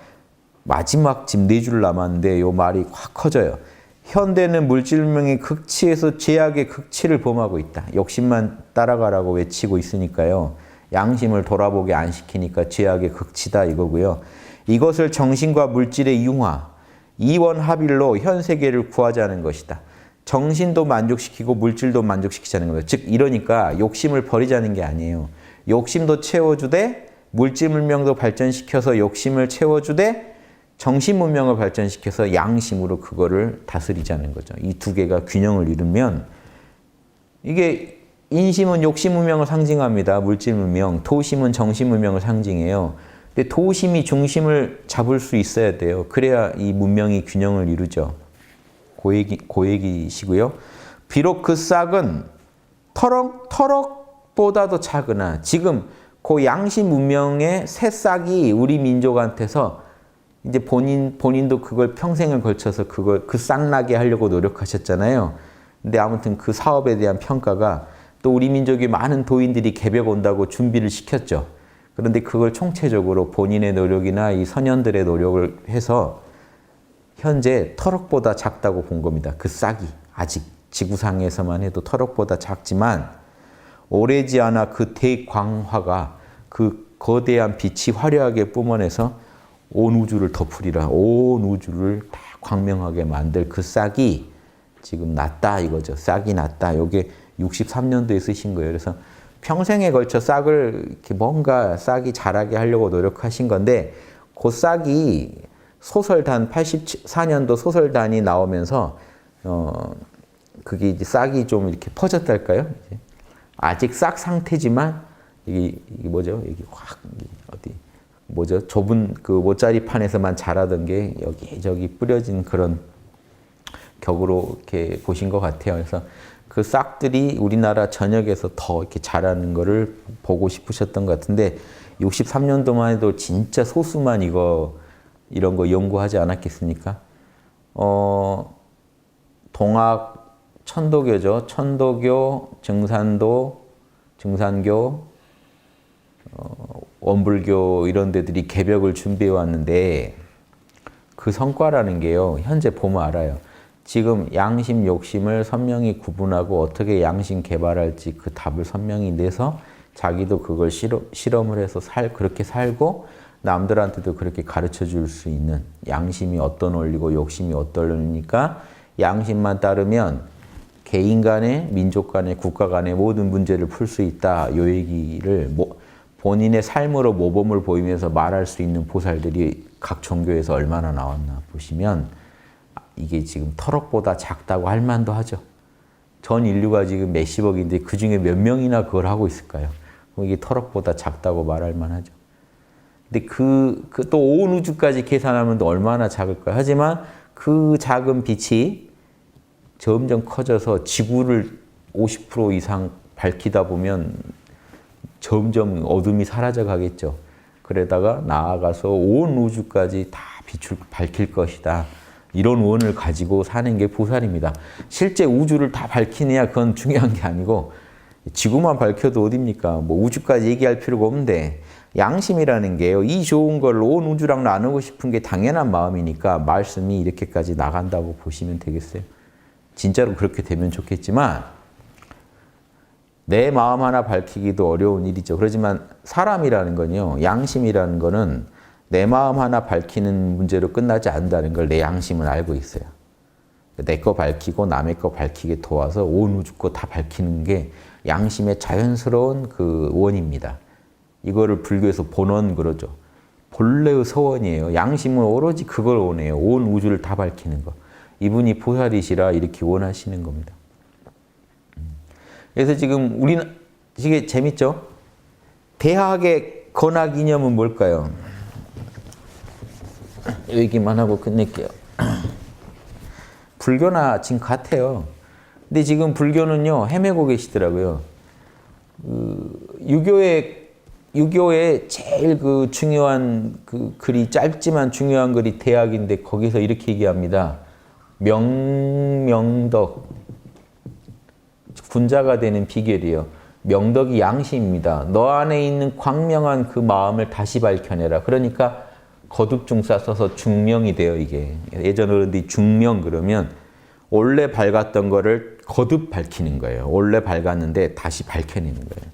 마지막 지금 4줄 남았는데 이 말이 확 커져요. 현대는 물질문명의 극치에서 죄악의 극치를 범하고 있다. 욕심만 따라가라고 외치고 있으니까요. 양심을 돌아보게 안 시키니까 죄악의 극치다 이거고요. 이것을 정신과 물질의 융화, 이원합일로 현 세계를 구하자는 것이다. 정신도 만족시키고 물질도 만족시키자는 거예요. 즉 이러니까 욕심을 버리자는 게 아니에요. 욕심도 채워주되 물질 문명도 발전시켜서 욕심을 채워주되 정신 문명을 발전시켜서 양심으로 그거를 다스리자는 거죠. 이 두 개가 균형을 이루면, 이게 인심은 욕심 문명을 상징합니다. 물질 문명. 도심은 정신 문명을 상징해요. 근데 도심이 중심을 잡을 수 있어야 돼요. 그래야 이 문명이 균형을 이루죠. 고얘기시고요. 비록 그 싹은 터럭보다도 작으나, 지금 그 양심 문명의 새싹이 우리 민족한테서 이제 본인도 그걸 평생을 걸쳐서 그 싹나게 하려고 노력하셨잖아요. 근데 아무튼 그 사업에 대한 평가가, 또 우리 민족의 많은 도인들이 개벽 온다고 준비를 시켰죠. 그런데 그걸 총체적으로 본인의 노력이나 이 선현들의 노력을 해서 현재 터럭보다 작다고 본 겁니다. 그 싹이 아직 지구상에서만 해도 터럭보다 작지만, 오래지 않아 그 대광화가, 그 거대한 빛이 화려하게 뿜어내서 온 우주를 덮으리라. 온 우주를 다 광명하게 만들 그 싹이 지금 났다 이거죠. 싹이 났다. 이게 63년도에 쓰신 거예요. 그래서 평생에 걸쳐 싹을 이렇게 뭔가 싹이 자라게 하려고 노력하신 건데 그 싹이 소설단 84년도 소설단이 나오면서 그게 이제 싹이 좀 이렇게 퍼졌달까요? 아직 싹 상태지만 이게 뭐죠? 이게 확 어디 뭐죠? 좁은 그 모짜리판에서만 자라던 게 여기저기 뿌려진 그런 격으로 이렇게 보신 것 같아요. 그래서 그 싹들이 우리나라 전역에서 더 이렇게 자라는 거를 보고 싶으셨던 것 같은데 63년도만 해도 진짜 소수만 이런 거 연구하지 않았겠습니까? 동학 천도교죠. 천도교, 증산도, 증산교, 원불교 이런 데들이 개벽을 준비해 왔는데 그 성과라는 게요. 현재 보면 알아요. 지금 양심, 욕심을 선명히 구분하고 어떻게 양심 개발할지 그 답을 선명히 내서 자기도 그걸 실험을 해서 그렇게 살고 남들한테도 그렇게 가르쳐 줄 수 있는 양심이 어떤 원리고 욕심이 어떤 원리니까 양심만 따르면 개인 간에 민족 간에 국가 간에 모든 문제를 풀 수 있다. 이 얘기를 본인의 삶으로 모범을 보이면서 말할 수 있는 보살들이 각 종교에서 얼마나 나왔나 보시면 이게 지금 터럭보다 작다고 할 만도 하죠. 전 인류가 지금 몇십억인데 그중에 몇 명이나 그걸 하고 있을까요? 이게 터럭보다 작다고 말할 만하죠. 근데 또 온 우주까지 계산하면 또 얼마나 작을까요? 하지만 그 작은 빛이 점점 커져서 지구를 50% 이상 밝히다 보면 점점 어둠이 사라져 가겠죠. 그러다가 나아가서 온 우주까지 다 빛을 밝힐 것이다. 이런 원을 가지고 사는 게 보살입니다. 실제 우주를 다 밝히느냐 그건 중요한 게 아니고 지구만 밝혀도 어딥니까? 뭐 우주까지 얘기할 필요가 없는데 양심이라는 게요. 이 좋은 걸 온 우주랑 나누고 싶은 게 당연한 마음이니까 말씀이 이렇게까지 나간다고 보시면 되겠어요. 진짜로 그렇게 되면 좋겠지만 내 마음 하나 밝히기도 어려운 일이죠. 그렇지만 사람이라는 건요. 양심이라는 거는 내 마음 하나 밝히는 문제로 끝나지 않는다는 걸 내 양심은 알고 있어요. 내 거 밝히고 남의 거 밝히게 도와서 온 우주 거 다 밝히는 게 양심의 자연스러운 그 원입니다. 이거를 불교에서 본원 그러죠. 본래의 서원이에요. 양심은 오로지 그걸 원해요. 온 우주를 다 밝히는 거. 이분이 보살이시라 이렇게 원하시는 겁니다. 그래서 지금 우리는 이게 재밌죠? 대학의 건학 이념은 뭘까요? 얘기만 하고 끝낼게요. 불교나 지금 같아요. 근데 지금 불교는요, 헤매고 계시더라고요. 유교의 제일 그 중요한 그 글이 짧지만 중요한 글이 대학인데 거기서 이렇게 얘기합니다. 명덕. 군자가 되는 비결이요. 명덕이 양심입니다. 너 안에 있는 광명한 그 마음을 다시 밝혀내라. 그러니까 거듭중사 써서 중명이 돼요, 이게. 예전 어른들이 중명 그러면 원래 밝았던 거를 거듭 밝히는 거예요. 원래 밝았는데 다시 밝혀내는 거예요.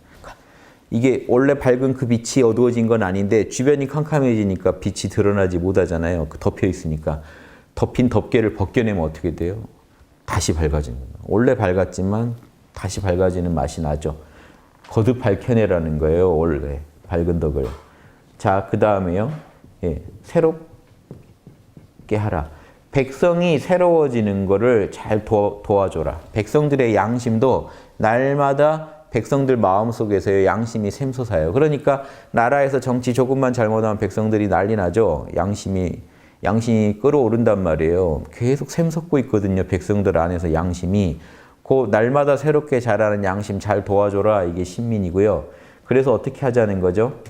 이게 원래 밝은 그 빛이 어두워진 건 아닌데 주변이 캄캄해지니까 빛이 드러나지 못하잖아요. 덮여 있으니까. 덮인 덮개를 벗겨내면 어떻게 돼요? 다시 밝아지는 거예요. 원래 밝았지만 다시 밝아지는 맛이 나죠. 거듭 밝혀내라는 거예요. 원래 밝은 덕을. 자, 그 다음에요. 예, 새롭게 하라. 백성이 새로워지는 거를 잘 도와줘라. 백성들의 양심도 날마다 백성들 마음속에서의 양심이 샘솟아요. 그러니까 나라에서 정치 조금만 잘못하면 백성들이 난리 나죠. 양심이 끓어오른단 말이에요. 계속 샘솟고 있거든요. 백성들 안에서 양심이. 그 날마다 새롭게 자라는 양심 잘 도와줘라. 이게 신민이고요. 그래서 어떻게 하자는 거죠?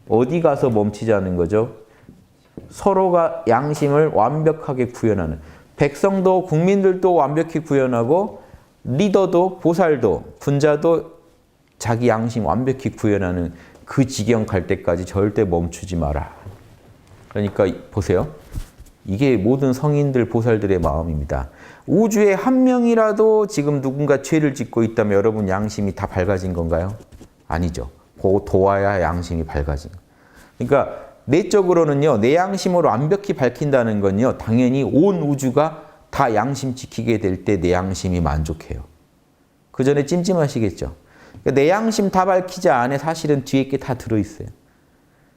어디 가서 멈추자는 거죠? 서로가 양심을 완벽하게 구현하는. 백성도 국민들도 완벽히 구현하고 리더도 보살도 군자도 자기 양심 완벽히 구현하는 그 지경 갈 때까지 절대 멈추지 마라. 그러니까 보세요. 이게 모든 성인들 보살들의 마음입니다. 우주에 한 명이라도 지금 누군가 죄를 짓고 있다면 여러분 양심이 다 밝아진 건가요? 아니죠. 그 도와야 양심이 밝아진 거예요. 그러니까 내적으로는요, 내 양심으로 완벽히 밝힌다는 건요, 당연히 온 우주가 다 양심 지키게 될 때 내 양심이 만족해요. 그 전에 찜찜하시겠죠? 그러니까 내 양심 다 밝히지 않아 사실은 뒤에 게 다 들어있어요.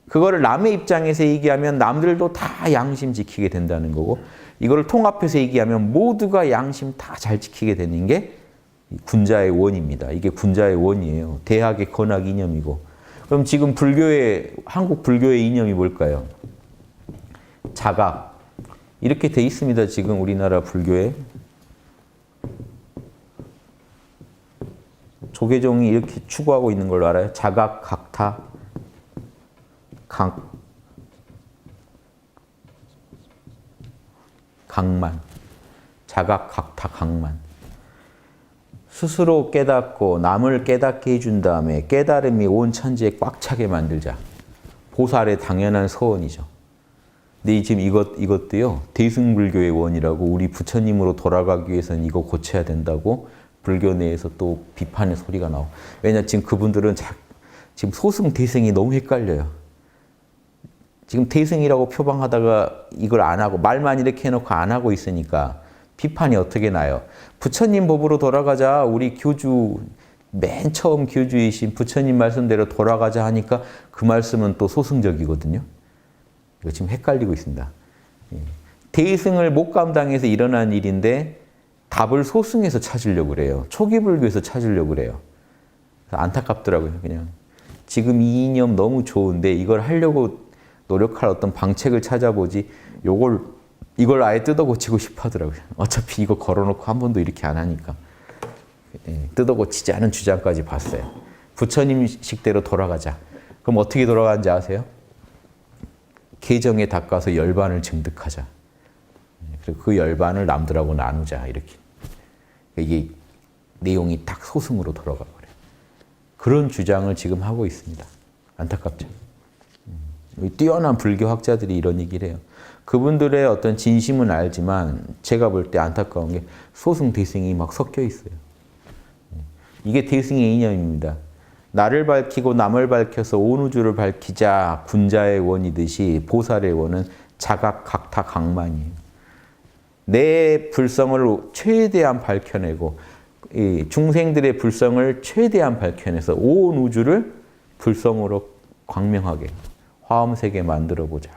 그거를 남의 입장에서 얘기하면 남들도 다 양심 지키게 된다는 거고, 이거를 통합해서 얘기하면 모두가 양심 다 잘 지키게 되는 게 군자의 원입니다. 이게 군자의 원이에요. 대학의 건학 이념이고. 그럼 지금 한국 불교의 이념이 뭘까요? 자각. 이렇게 돼 있습니다. 지금 우리나라 불교에. 조계종이 이렇게 추구하고 있는 걸로 알아요? 자각, 각타, 강만. 자각, 각타, 강만. 스스로 깨닫고 남을 깨닫게 해준 다음에 깨달음이 온 천지에 꽉 차게 만들자. 보살의 당연한 서원이죠. 근데 지금 이것도요, 대승불교의 원이라고, 우리 부처님으로 돌아가기 위해서는 이거 고쳐야 된다고 불교 내에서 또 비판의 소리가 나오고. 왜냐, 지금 그분들은 지금 소승 대승이 너무 헷갈려요. 지금 대승이라고 표방하다가 이걸 안 하고, 말만 이렇게 해놓고 안 하고 있으니까 비판이 어떻게 나요? 부처님 법으로 돌아가자. 우리 교주, 맨 처음 교주이신 부처님 말씀대로 돌아가자 하니까 그 말씀은 또 소승적이거든요. 이거 지금 헷갈리고 있습니다. 대승을 못 감당해서 일어난 일인데 답을 소승에서 찾으려고 그래요. 초기 불교에서 찾으려고 그래요. 안타깝더라고요. 그냥 지금 이 이념 너무 좋은데 이걸 하려고 노력할 어떤 방책을 찾아보지, 이걸 아예 뜯어고치고 싶어 하더라고요. 어차피 이거 걸어놓고 한 번도 이렇게 안 하니까. 뜯어고치지 않은 주장까지 봤어요. 부처님식대로 돌아가자. 그럼 어떻게 돌아가는지 아세요? 계정에 닦아서 열반을 증득하자. 그리고 그 열반을 남들하고 나누자. 이렇게. 이게 내용이 딱 소승으로 돌아가 버려요. 그런 주장을 지금 하고 있습니다. 안타깝죠. 뛰어난 불교학자들이 이런 얘기를 해요. 그분들의 어떤 진심은 알지만 제가 볼 때 안타까운 게 소승 대승이 막 섞여 있어요. 이게 대승의 이념입니다. 나를 밝히고 남을 밝혀서 온 우주를 밝히자. 군자의 원이듯이 보살의 원은 자각, 각타, 강만이에요. 내 불성을 최대한 밝혀내고 중생들의 불성을 최대한 밝혀내서 온 우주를 불성으로 광명하게 화엄세계 만들어보자.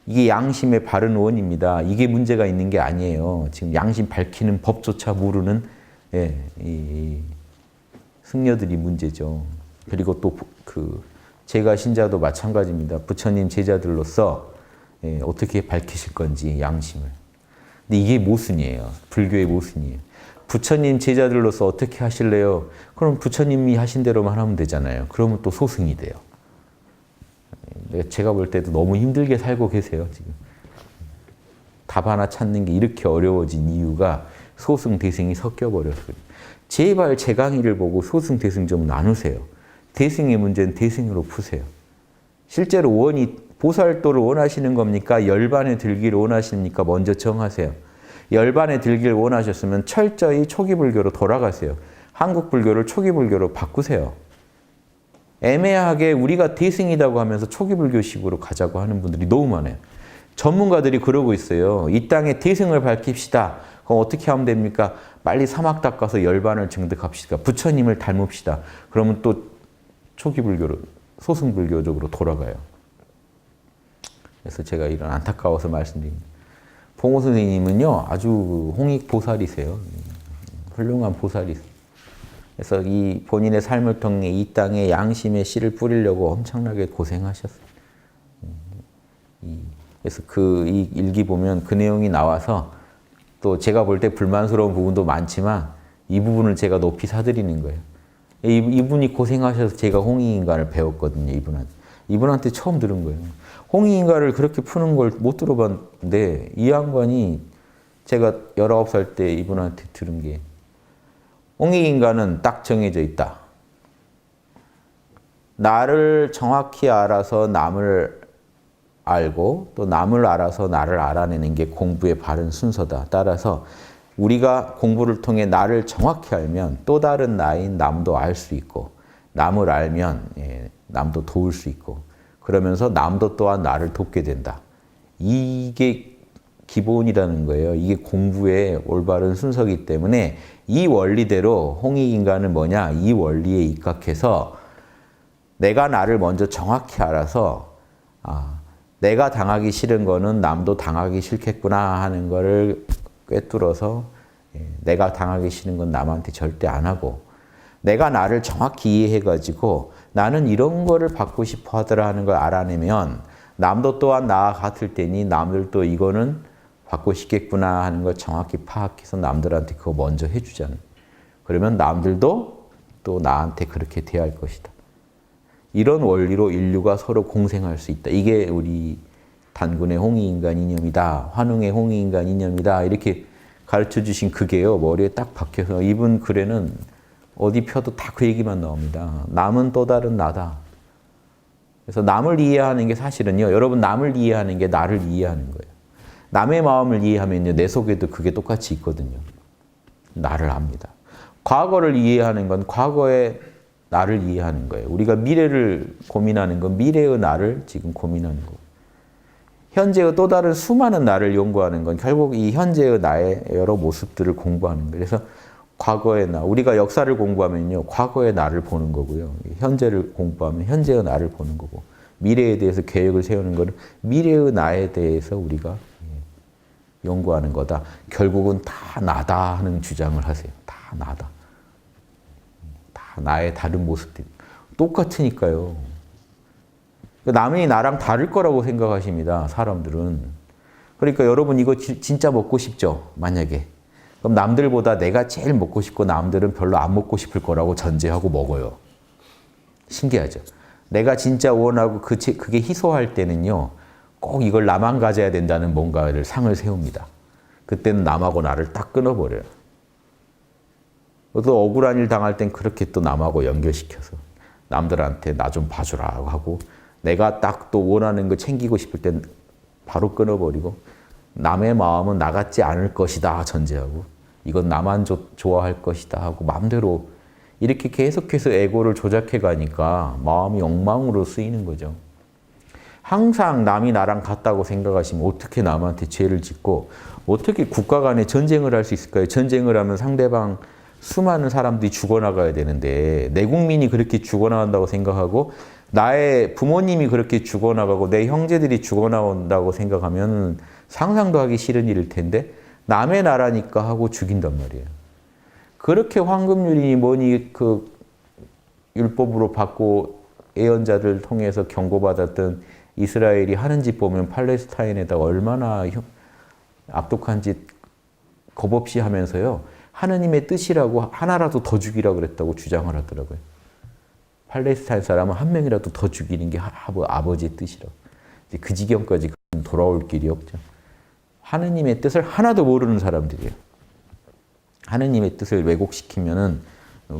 이게 양심의 바른 원입니다. 이게 문제가 있는 게 아니에요. 지금 양심 밝히는 법조차 모르는 승려들이 문제죠. 그리고 또 제가 신자도 마찬가지입니다. 부처님 제자들로서 어떻게 밝히실 건지 양심을. 근데 이게 모순이에요. 불교의 모순이에요. 부처님 제자들로서 어떻게 하실래요? 그럼 부처님이 하신 대로만 하면 되잖아요. 그러면 또 소승이 돼요. 제가 볼 때도 너무 힘들게 살고 계세요, 지금. 답 하나 찾는 게 이렇게 어려워진 이유가 소승, 대승이 섞여버려서 그래요. 제발 제 강의를 보고 소승, 대승 좀 나누세요. 대승의 문제는 대승으로 푸세요. 실제로 보살도를 원하시는 겁니까? 열반에 들기를 원하십니까? 먼저 정하세요. 열반에 들기를 원하셨으면 철저히 초기 불교로 돌아가세요. 한국 불교를 초기 불교로 바꾸세요. 애매하게 우리가 대승이라고 하면서 초기 불교식으로 가자고 하는 분들이 너무 많아요. 전문가들이 그러고 있어요. 이 땅에 대승을 밝힙시다. 그럼 어떻게 하면 됩니까? 빨리 사막 닦아서 열반을 증득합시다. 부처님을 닮읍시다. 그러면 또 초기 불교로, 소승 불교적으로 돌아가요. 그래서 제가 이런 안타까워서 말씀드립니다. 봉호 선생님은요, 아주 홍익 보살이세요. 훌륭한 보살이세요. 그래서 이 본인의 삶을 통해 이 땅에 양심의 씨를 뿌리려고 엄청나게 고생하셨어요. 그래서 이 일기 보면 그 내용이 나와서 또 제가 볼 때 불만스러운 부분도 많지만 이 부분을 제가 높이 사드리는 거예요. 이분이 고생하셔서 제가 홍익인간을 배웠거든요, 이분한테 처음 들은 거예요. 홍익인간을 그렇게 푸는 걸 못 들어봤는데 이 양반이 제가 19살 때 이분한테 들은 게 홍익인간은 딱 정해져 있다. 나를 정확히 알아서 남을 알고 또 남을 알아서 나를 알아내는 게 공부의 바른 순서다. 따라서 우리가 공부를 통해 나를 정확히 알면 또 다른 나인 남도 알 수 있고 남을 알면 남도 도울 수 있고 그러면서 남도 또한 나를 돕게 된다. 이게 기본이라는 거예요. 이게 공부의 올바른 순서이기 때문에 이 원리대로 홍익인간은 뭐냐? 이 원리에 입각해서 내가 나를 먼저 정확히 알아서 내가 당하기 싫은 거는 남도 당하기 싫겠구나 하는 거를 꿰뚫어서 내가 당하기 싫은 건 남한테 절대 안 하고 내가 나를 정확히 이해해가지고 나는 이런 거를 받고 싶어 하더라 하는 걸 알아내면 남도 또한 나와 같을 테니 남들도 이거는 받고 싶겠구나 하는 걸 정확히 파악해서 남들한테 그거 먼저 해주잖아요. 그러면 남들도 또 나한테 그렇게 대할 것이다. 이런 원리로 인류가 서로 공생할 수 있다. 이게 우리 단군의 홍익인간 이념이다. 환웅의 홍익인간 이념이다. 이렇게 가르쳐 주신 그게요. 머리에 딱 박혀서 이분 글에는 어디 펴도 다 그 얘기만 나옵니다. 남은 또 다른 나다. 그래서 남을 이해하는 게 사실은요. 여러분 남을 이해하는 게 나를 이해하는 거예요. 남의 마음을 이해하면요. 내 속에도 그게 똑같이 있거든요. 나를 압니다. 과거를 이해하는 건 과거의 나를 이해하는 거예요. 우리가 미래를 고민하는 건 미래의 나를 지금 고민하는 거고. 현재의 또 다른 수많은 나를 연구하는 건 결국 이 현재의 나의 여러 모습들을 공부하는 거예요. 그래서 과거의 나, 우리가 역사를 공부하면요. 과거의 나를 보는 거고요. 현재를 공부하면 현재의 나를 보는 거고. 미래에 대해서 계획을 세우는 거는 미래의 나에 대해서 우리가 연구하는 거다. 결국은 다 나다 하는 주장을 하세요. 다 나다. 다 나의 다른 모습들. 똑같으니까요. 남이 나랑 다를 거라고 생각하십니다. 사람들은. 그러니까 여러분 이거 진짜 먹고 싶죠? 만약에. 그럼 남들보다 내가 제일 먹고 싶고 남들은 별로 안 먹고 싶을 거라고 전제하고 먹어요. 신기하죠? 내가 진짜 원하고 그게 희소할 때는요. 꼭 이걸 나만 가져야 된다는 뭔가를 상을 세웁니다. 그때는 남하고 나를 딱 끊어버려요. 또 억울한 일 당할 땐 그렇게 또 남하고 연결시켜서 남들한테 나 좀 봐주라 하고 내가 딱 또 원하는 거 챙기고 싶을 땐 바로 끊어버리고 남의 마음은 나 같지 않을 것이다 전제하고 이건 나만 좋아할 것이다 하고 마음대로 이렇게 계속해서 에고를 조작해 가니까 마음이 엉망으로 쓰이는 거죠. 항상 남이 나랑 같다고 생각하시면 어떻게 남한테 죄를 짓고 어떻게 국가 간에 전쟁을 할 수 있을까요? 전쟁을 하면 상대방 수많은 사람들이 죽어나가야 되는데 내 국민이 그렇게 죽어나간다고 생각하고 나의 부모님이 그렇게 죽어나가고 내 형제들이 죽어나온다고 생각하면 상상도 하기 싫은 일일 텐데 남의 나라니까 하고 죽인단 말이에요. 그렇게 황금률이니 뭐니 그 율법으로 받고 예언자들 통해서 경고받았던 이스라엘이 하는 짓 보면 팔레스타인에다 얼마나 악독한 짓 겁없이 하면서요. 하느님의 뜻이라고 하나라도 더 죽이라고 그랬다고 주장을 하더라고요. 팔레스타인 사람은 한 명이라도 더 죽이는 게 아버지의 뜻이라고. 이제 그 지경까지 돌아올 길이 없죠. 하느님의 뜻을 하나도 모르는 사람들이에요. 하느님의 뜻을 왜곡시키면은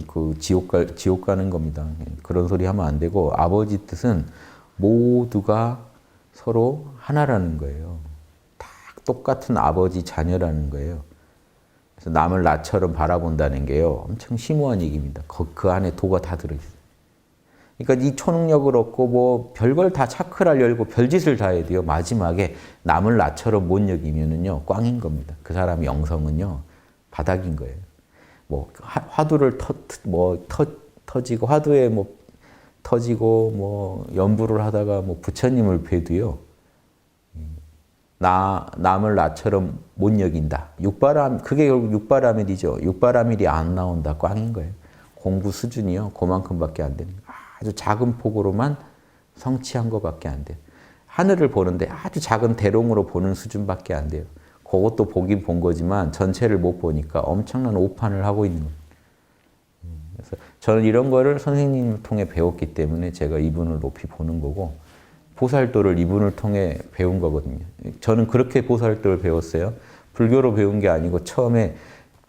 그 지옥 가는 겁니다. 그런 소리 하면 안 되고 아버지 뜻은 모두가 서로 하나라는 거예요. 다 똑같은 아버지 자녀라는 거예요. 그래서 남을 나처럼 바라본다는 게요. 엄청 심오한 얘기입니다. 그 안에 도가 다 들어있어요. 그러니까 이 초능력을 얻고 뭐 별걸 다 차크를 열고 별짓을 다 해야 돼요. 마지막에 남을 나처럼 못 여기면은요. 꽝인 겁니다. 그 사람 영성은요. 바닥인 거예요. 뭐 화두를 터지고 화두에 뭐 터지고 뭐 연부를 하다가 뭐 부처님을 뵈도요. 남을 나처럼 못 여긴다. 그게 결국 육바라밀이죠. 육바라밀이 안 나온다. 꽝인 거예요. 공부 수준이요. 그만큼밖에 안 되는 거예요. 아주 작은 폭으로만 성취한 것밖에 안 돼요. 하늘을 보는데 아주 작은 대롱으로 보는 수준밖에 안 돼요. 그것도 보긴 본 거지만 전체를 못 보니까 엄청난 오판을 하고 있는 거예요. 그래서 저는 이런 거를 선생님을 통해 배웠기 때문에 제가 이분을 높이 보는 거고 보살도를 이분을 통해 배운 거거든요. 저는 그렇게 보살도를 배웠어요. 불교로 배운 게 아니고 처음에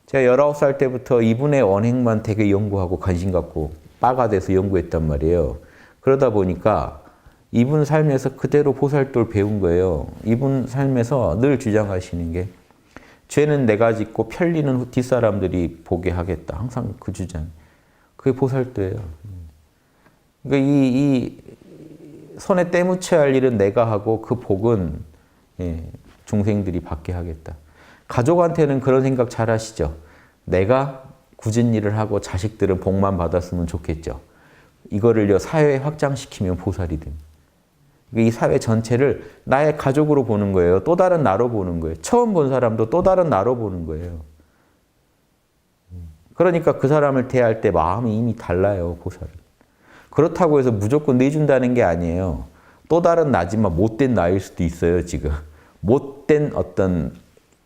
제가 19살 때부터 이분의 언행만 되게 연구하고 관심 갖고 빠가 돼서 연구했단 말이에요. 그러다 보니까 이분 삶에서 그대로 보살도를 배운 거예요. 이분 삶에서 늘 주장하시는 게 죄는 내가 짓고 편리는 뒷사람들이 보게 하겠다. 항상 그 주장. 그게 보살도예요. 그러니까 이 손에 때묻혀야 할 일은 내가 하고 그 복은 예, 중생들이 받게 하겠다. 가족한테는 그런 생각 잘 하시죠? 내가 굳은 일을 하고 자식들은 복만 받았으면 좋겠죠. 이거를요 사회에 확장시키면 보살이 됩니다. 이 사회 전체를 나의 가족으로 보는 거예요. 또 다른 나로 보는 거예요. 처음 본 사람도 또 다른 나로 보는 거예요. 그러니까 그 사람을 대할 때 마음이 이미 달라요, 보살은. 그렇다고 해서 무조건 내준다는 게 아니에요. 또 다른 나지만 못된 나일 수도 있어요, 지금. 못된 어떤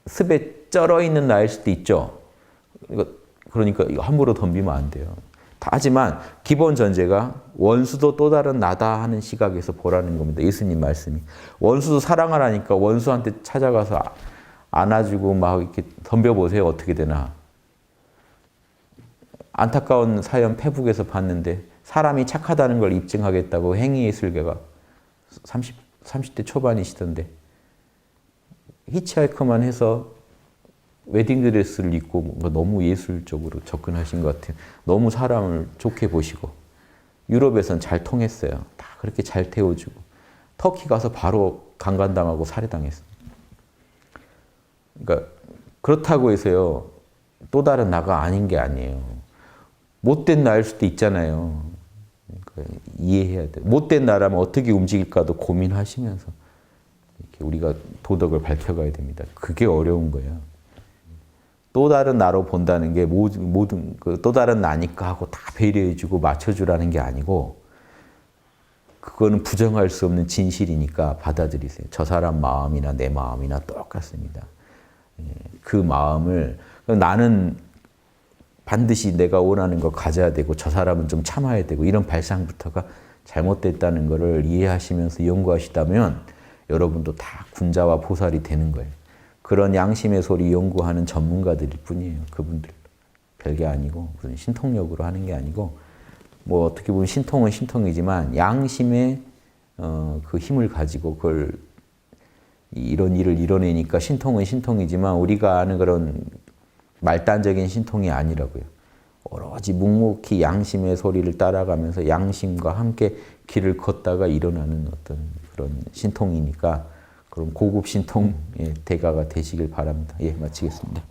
습에 쩔어 있는 나일 수도 있죠. 그러니까 이거 함부로 덤비면 안 돼요. 하지만 기본 전제가 원수도 또 다른 나다 하는 시각에서 보라는 겁니다. 예수님 말씀이. 원수도 사랑하라니까 원수한테 찾아가서 안아주고 막 이렇게 덤벼보세요. 어떻게 되나. 안타까운 사연 페북에서 봤는데 사람이 착하다는 걸 입증하겠다고 행위예술가가 30대 초반이시던데 히치하이커만 해서 웨딩드레스를 입고 뭔가 너무 예술적으로 접근하신 것 같아요. 너무 사람을 좋게 보시고 유럽에선 잘 통했어요. 다 그렇게 잘 태워주고 터키 가서 바로 강간당하고 살해당했어요. 그러니까 그렇다고 해서요. 또 다른 나가 아닌 게 아니에요. 못된 나일 수도 있잖아요. 그러니까 이해해야 돼요. 못된 나라면 어떻게 움직일까도 고민하시면서 이렇게 우리가 도덕을 밝혀가야 됩니다. 그게 어려운 거예요. 또 다른 나로 본다는 게 모든 또 다른 나니까 하고 다 배려해주고 맞춰주라는 게 아니고 그거는 부정할 수 없는 진실이니까 받아들이세요. 저 사람 마음이나 내 마음이나 똑같습니다. 그 마음을 나는 반드시 내가 원하는 거 가져야 되고 저 사람은 좀 참아야 되고 이런 발상부터가 잘못됐다는 것을 이해하시면서 연구하시다면 여러분도 다 군자와 보살이 되는 거예요. 그런 양심의 소리 연구하는 전문가들일 뿐이에요. 그분들. 별게 아니고 무슨 신통력으로 하는 게 아니고 뭐 어떻게 보면 신통은 신통이지만 양심의 그 힘을 가지고 그걸 이런 일을 이뤄내니까 신통은 신통이지만 우리가 아는 그런 말단적인 신통이 아니라고요. 오로지 묵묵히 양심의 소리를 따라가면서 양심과 함께 길을 걷다가 일어나는 어떤 그런 신통이니까 그런 고급 신통의 대가가 되시길 바랍니다. 예, 마치겠습니다.